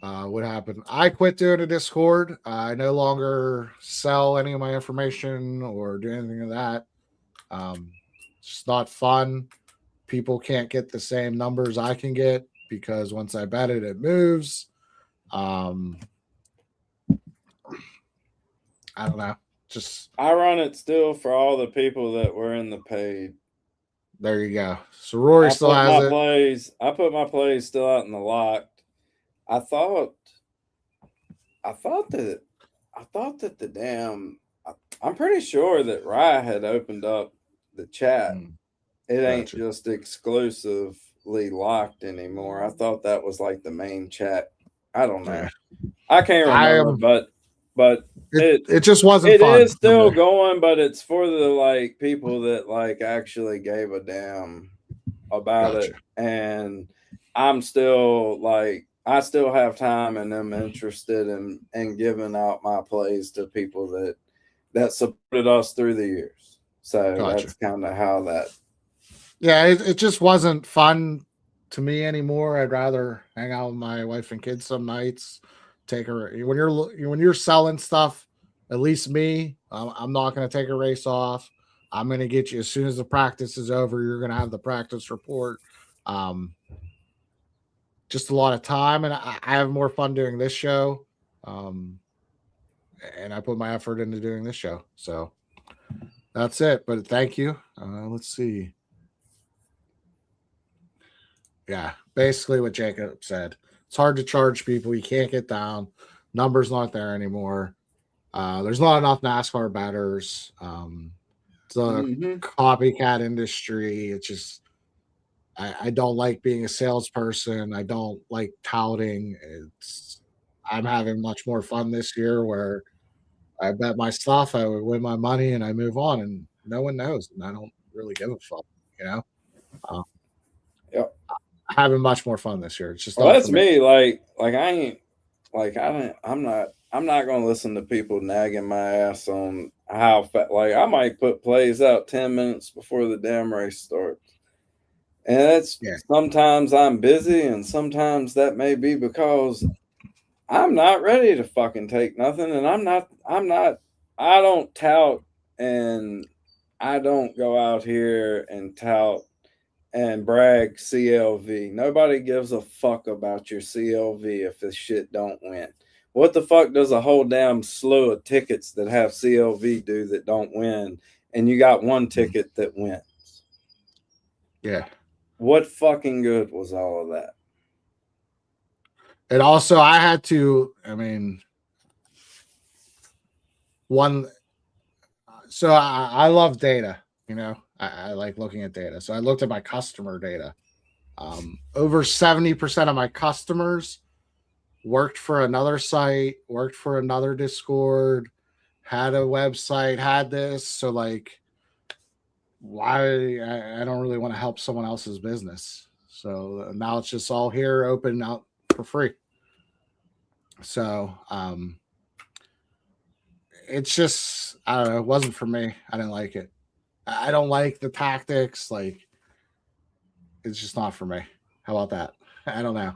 What happened? I quit doing a Discord. I no longer sell any of my information or do anything of that. It's just not fun. People can't get the same numbers I can get because once I bet it, it moves. I don't know. Just I run it still for all the people that were in the paid. There you go. So Rory still has it. I put my plays still out in the locked. I thought that the damn. I'm pretty sure that Rye had opened up the chat. It ain't just exclusively locked anymore. I thought that was like the main chat. I don't know. I can't remember, but it just wasn't. It fun is still going, but it's for the like people that like actually gave a damn about it, and I'm still like. I still have time and I'm interested in giving out my plays to people that supported us through the years. So that's kind of how that. Yeah, it just wasn't fun to me anymore. I'd rather hang out with my wife and kids some nights. Take when you're selling stuff. At least me, I'm not going to take a race off. I'm going to get you as soon as the practice is over. You're going to have the practice report. Just a lot of time, and I have more fun doing this show. And I put my effort into doing this show. So that's it. But thank you. Let's see. Yeah, basically what Jacob said. It's hard to charge people. You can't get down. Numbers not there anymore. There's not enough NASCAR bettors. It's a copycat industry. It's just I don't like being a salesperson. I don't like touting. I'm having much more fun this year where I bet my stuff, I would win my money, and I move on, and no one knows, and I don't really give a fuck, you know? Yep. Having much more fun this year. It's just that's me. Like I'm not gonna listen to people nagging my ass on how like I might put plays out 10 minutes before the damn race starts. And that's sometimes I'm busy, and sometimes that may be because I'm not ready to fucking take nothing, and I don't tout, and I don't go out here and tout and brag CLV. Nobody gives a fuck about your CLV if this shit don't win. What the fuck does a whole damn slew of tickets that have CLV do that don't win, and you got one ticket that wins? Yeah. What fucking good was all of that? And also, I had to, so I love data, you know, I like looking at data. So I looked at my customer data. Over 70% of my customers worked for another site, worked for another Discord, had a website, had this. So like, why I don't really want to help someone else's business. So now it's just all here, open out for free. So it's just, I don't know, it wasn't for me. I didn't like it. I don't like the tactics. Like, it's just not for me. How about that? I don't know.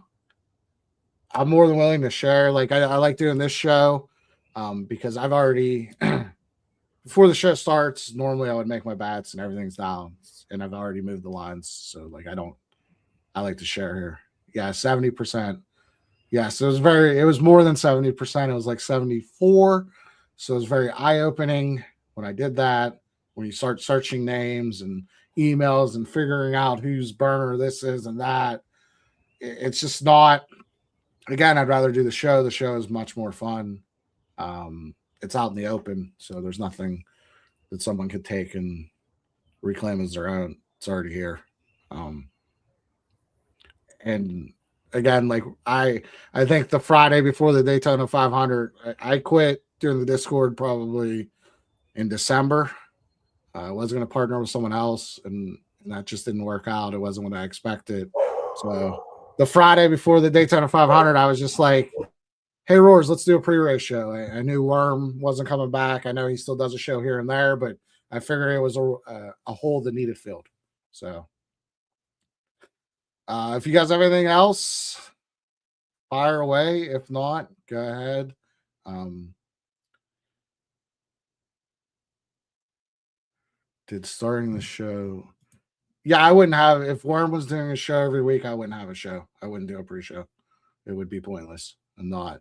I'm more than willing to share. Like, I like doing this show because I've already before the show starts, normally I would make my bets and everything's down, and I've already moved the lines. So like, I like to share here. Yeah, 70%. Yes, it was more than 70%. It was like 74. So it was very eye-opening when I did that. When you start searching names and emails and figuring out whose burner this is and that, it's just not. Again, I'd rather do the show. The show is much more fun. It's out in the open, so there's nothing that someone could take and reclaim as their own. It's already here. And again, like I think the Friday before the Daytona 500, I quit during the Discord probably in December. I was going to partner with someone else, and that just didn't work out. It wasn't what I expected. So the Friday before the Daytona 500, I was just like, hey, RORYS, let's do a pre-race show. I knew Worm wasn't coming back. I know he still does a show here and there, but I figured it was a hole that needed filled. So if you guys have anything else, fire away. If not, go ahead. Did starting the show? Yeah, I wouldn't have. If Worm was doing a show every week, I wouldn't have a show. I wouldn't do a pre-show. It would be pointless. I'm not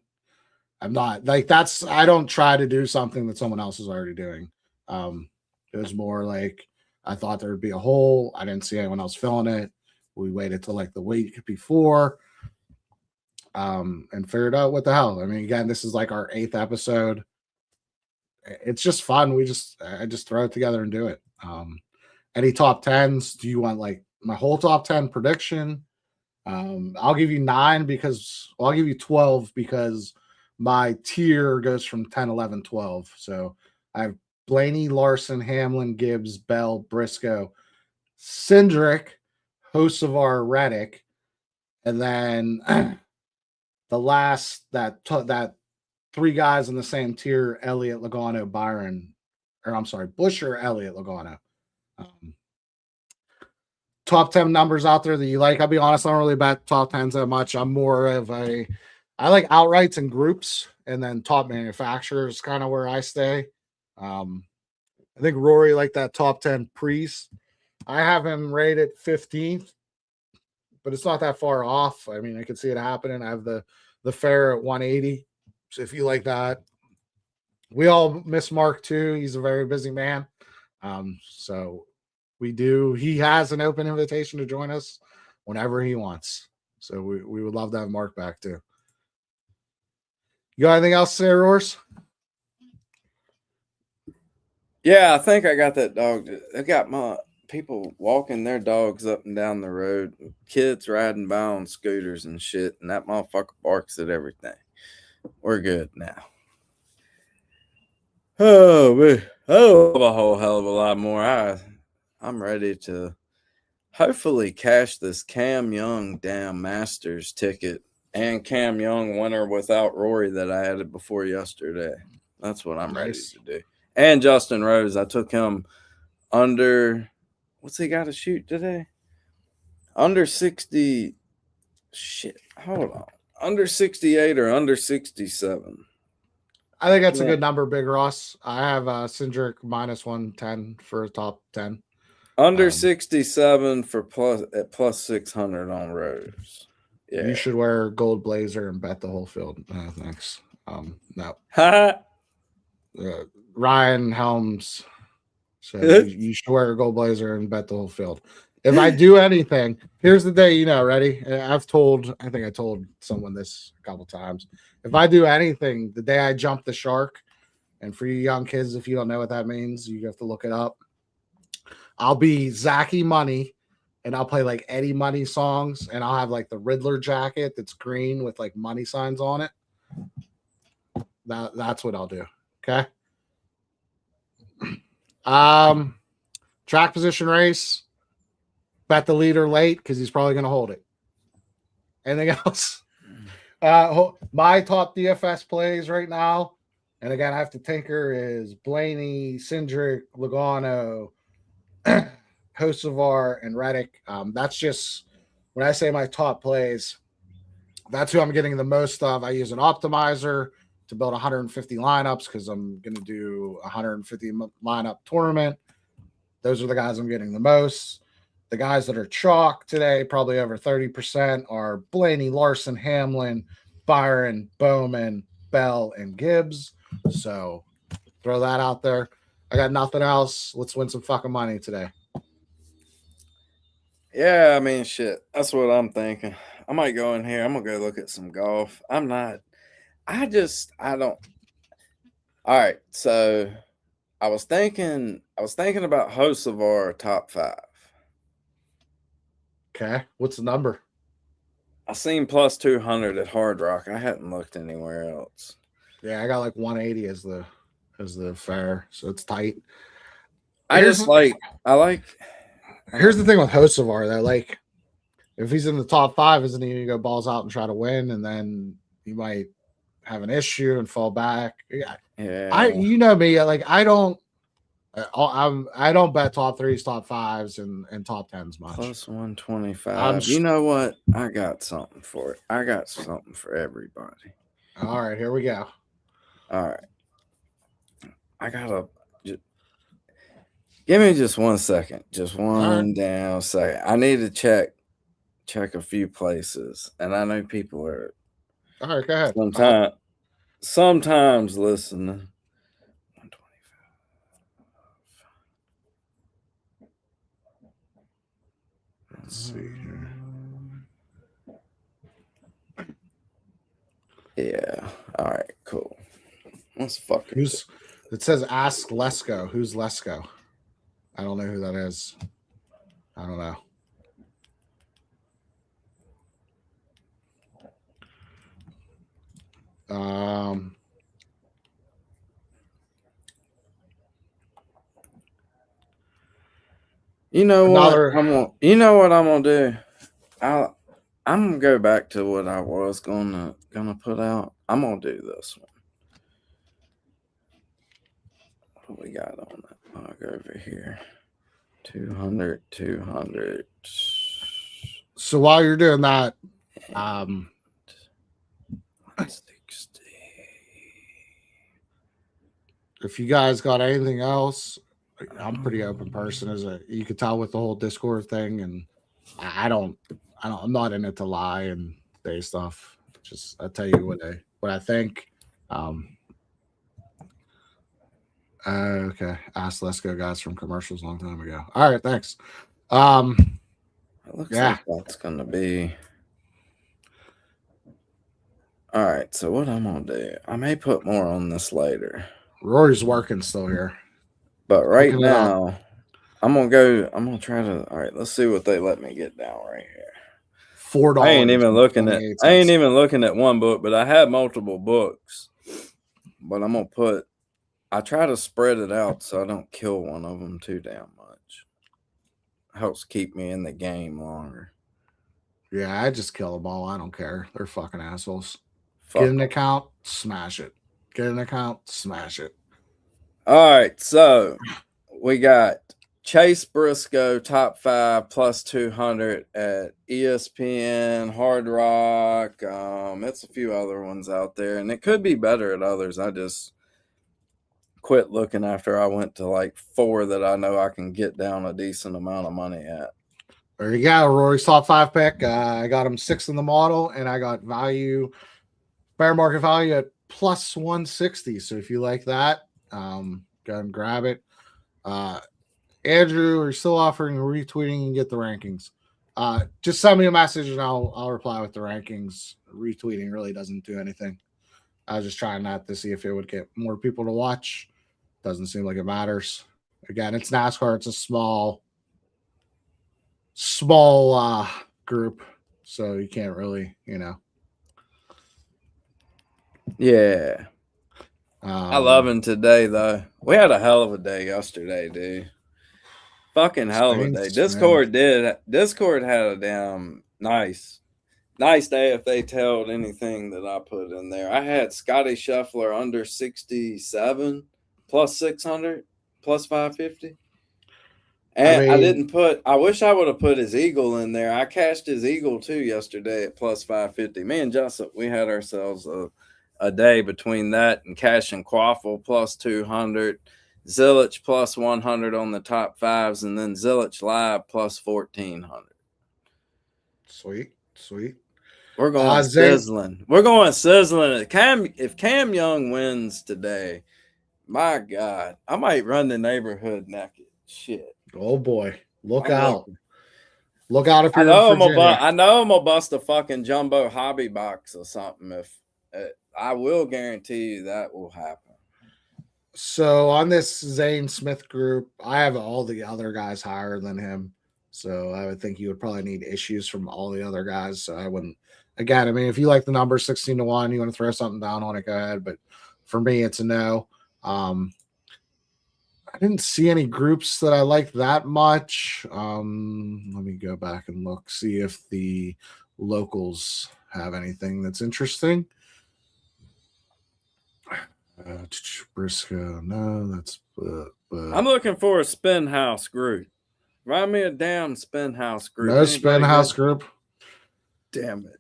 like that's. I don't try to do something that someone else is already doing. It was more like I thought there would be a hole. I didn't see anyone else filling it. We waited till like the week before, and figured out what the hell. I mean, again, this is like our 8th episode. It's just fun. I just throw it together and do it. Any top 10s? Do you want like my whole top 10 prediction? I'll give you 9 because I'll give you 12 because my tier goes from 10, 11, 12. So I have Blaney, Larson, Hamlin, Gibbs, Bell, Briscoe, Cindric, Hocevar, Reddick, and then the last that 3 guys in the same tier: Elliott, Logano, Byron, or I'm sorry, Busher, Elliott, Logano. Top 10 numbers out there that you like. I'll be honest, I don't really bet top 10s that much. I'm more of I like outrights and groups, and then top manufacturers kind of where I stay. I think Rory like that top 10 Priest. I have him rated 15th, but it's not that far off. I mean, I can see it happening. I have the fair at 180. So if you like that, we all miss Mark too. He's a very busy man. So we do. He has an open invitation to join us whenever he wants. So we would love to have Mark back too. You got anything else to say, Roars? Yeah, I think I got that dog. I got my people walking their dogs up and down the road, kids riding by on scooters and shit, and that motherfucker barks at everything. We're good now. Oh, man. Oh, a whole hell of a lot more. I'm ready to hopefully cash this Cam Young damn Masters ticket and Cam Young winner without Rory that I added before yesterday. That's what I'm ready to do. And Justin Rose, I took him under, what's he got to shoot today? Under 60, shit, hold on. Under 68 or under 67. I think that's a good number, Big Ross. I have Cindric minus 110 for top 10. Under 67 for plus 600 on Rose. Yeah. You should wear a gold blazer and bet the whole field. Thanks. No. Ryan Helms. So you should wear a gold blazer and bet the whole field. If I do anything, here's the day, ready? I think I told someone this a couple times. If I do anything, the day I jump the shark, and for you young kids, if you don't know what that means, you have to look it up. I'll be Zachy Money, and I'll play like Eddie Money songs, and I'll have like the Riddler jacket that's green with like money signs on it. That's what I'll do. Okay. Track position race. Bet the leader late because he's probably going to hold it. Anything else? My top DFS plays right now, and again, I have to tinker, is Blaney, Cindric, Logano, Hocevar, and Reddick. That's just, when I say my top plays, that's who I'm getting the most of. I use an optimizer to build 150 lineups because I'm going to do 150 lineup tournament. Those are the guys I'm getting the most. The guys that are chalk today, probably over 30%, are Blaney, Larson, Hamlin, Byron, Bowman, Bell, and Gibbs. So throw that out there. I got nothing else. Let's win some fucking money today. Yeah, I mean, shit. That's what I'm thinking. I might go in here. I'm gonna go look at some golf. I don't. All right, so I was thinking about hosts of our top 5. Okay, what's the number? I seen plus 200 at Hard Rock. I hadn't looked anywhere else. Yeah, I got like 180 as the fair, so it's tight. Here's the thing with Hocevar though, like if he's in the top 5, isn't he gonna go balls out and try to win, and then he might have an issue and fall back? Yeah. You know me, like I don't bet top 3s, top 5s, and top 10s much. Plus 125. You know what? I got something for it. I got something for everybody. All right, here we go. All right. Give me just 1 second. Just one damn second. I need to check a few places. And I know people are all right, go ahead. Sometimes listening. 125. Let's see here. Yeah. All right, cool. Let's fucking it says ask Lesko. Who's Lesko? I don't know who that is. I don't know. You know what I'm gonna do? I'm gonna go back to what I was gonna put out. I'm gonna do this one. What do we got on that? I'll go over here. 200. So while you're doing that, 160. If you guys got anything else, I'm a pretty open person. You could tell with the whole Discord thing, and I'm not in it to lie and say stuff. Just I tell you what I think. Okay. Ask Let's Go guys from commercials a long time ago. All right, thanks. It looks like that's gonna be all right. So what I'm gonna do? I may put more on this later. Rory's working still here, but right now I'm gonna try to. All right, let's see what they let me get down right here. $4. I ain't even looking at one book, but I have multiple books. But I'm gonna put. I try to spread it out so I don't kill one of them too damn much. Helps keep me in the game longer. Yeah, I just kill them all. I don't care. They're fucking assholes. Get an account, smash it. Get an account, smash it. All right, so we got Chase Briscoe top 5 plus 200 at ESPN, Hard Rock. It's a few other ones out there, and it could be better at others. I just quit looking after I went to like 4 that I know I can get down a decent amount of money at. There you go, Rory's top 5 pick. I got him 6th in the model, and I got fair market value at plus 160. So if you like that, go and grab it. Andrew, we're still offering retweeting and get the rankings. Just send me a message and I'll reply with the rankings. Retweeting really doesn't do anything. I was just trying that to see if it would get more people to watch. Doesn't seem like it matters. Again, it's NASCAR. It's a small group, so you can't really, Yeah. I love him today, though. We had a hell of a day yesterday, dude. Fucking hell of a day. Discord had a damn nice day if they told anything that I put in there. I had Scotty Scheffler under 67 plus 600 plus 550. And I wish I would have put his Eagle in there. I cashed his Eagle too yesterday at plus 550. Me and Jessup, we had ourselves a day between that and Cash and Quaffle plus 200, Zillich plus 100 on the top 5s, and then Zillich Live plus 1,400. Sweet. We're going sizzling. We're going sizzling. If Cam Young wins today, my God, I might run the neighborhood naked. Shit. Oh boy, look out! Look out if you're in Virginia. I know I'm gonna bust a fucking jumbo hobby box or something. If I will guarantee you that will happen. So on this Zane Smith group, I have all the other guys higher than him. So I would think you would probably need issues from all the other guys. So I wouldn't. Again, I mean, if you like the number 16-1, you want to throw something down on it, go ahead. But for me, it's a no. I didn't see any groups that I liked that much. Let me go back and look, see if the locals have anything that's interesting. Briscoe, no, that's. I'm looking for a spin house group. Write me a damn spin house group. No spin house group. Damn it.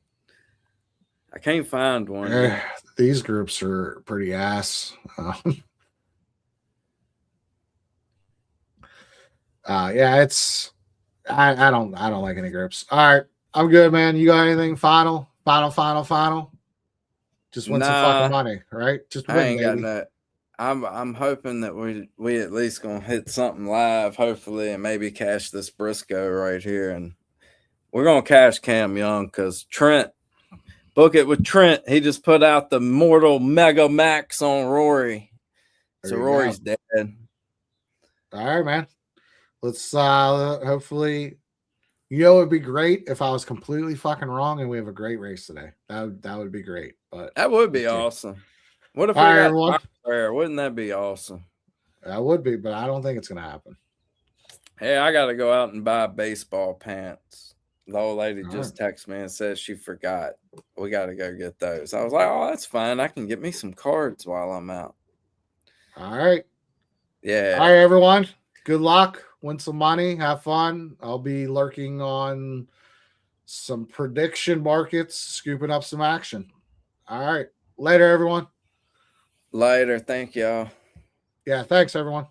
I can't find one. These groups are pretty ass. Yeah, it's I don't like any groups. All right, I'm good, man. You got anything final? Just win some fucking money, right? Just win, I ain't baby. got that. I'm hoping that we at least gonna hit something live, hopefully, and maybe cash this Briscoe right here, and we're gonna cash Cam Young because Trent. Book it with Trent. He just put out the mortal mega max on Rory. So Rory's dead. All right, man. Let's hopefully, it would be great if I was completely fucking wrong and we have a great race today. That would be great. But that would be awesome. What if we got prayer? Wouldn't that be awesome? That would be, but I don't think it's gonna happen. Hey, I gotta go out and buy baseball pants. The old lady just texted me and says she forgot. We got to go get those. I was like, oh, that's fine. I can get me some cards while I'm out. All right. Yeah. All right, everyone. Good luck. Win some money. Have fun. I'll be lurking on some prediction markets, scooping up some action. All right. Later, everyone. Later. Thank y'all. Yeah, thanks, everyone.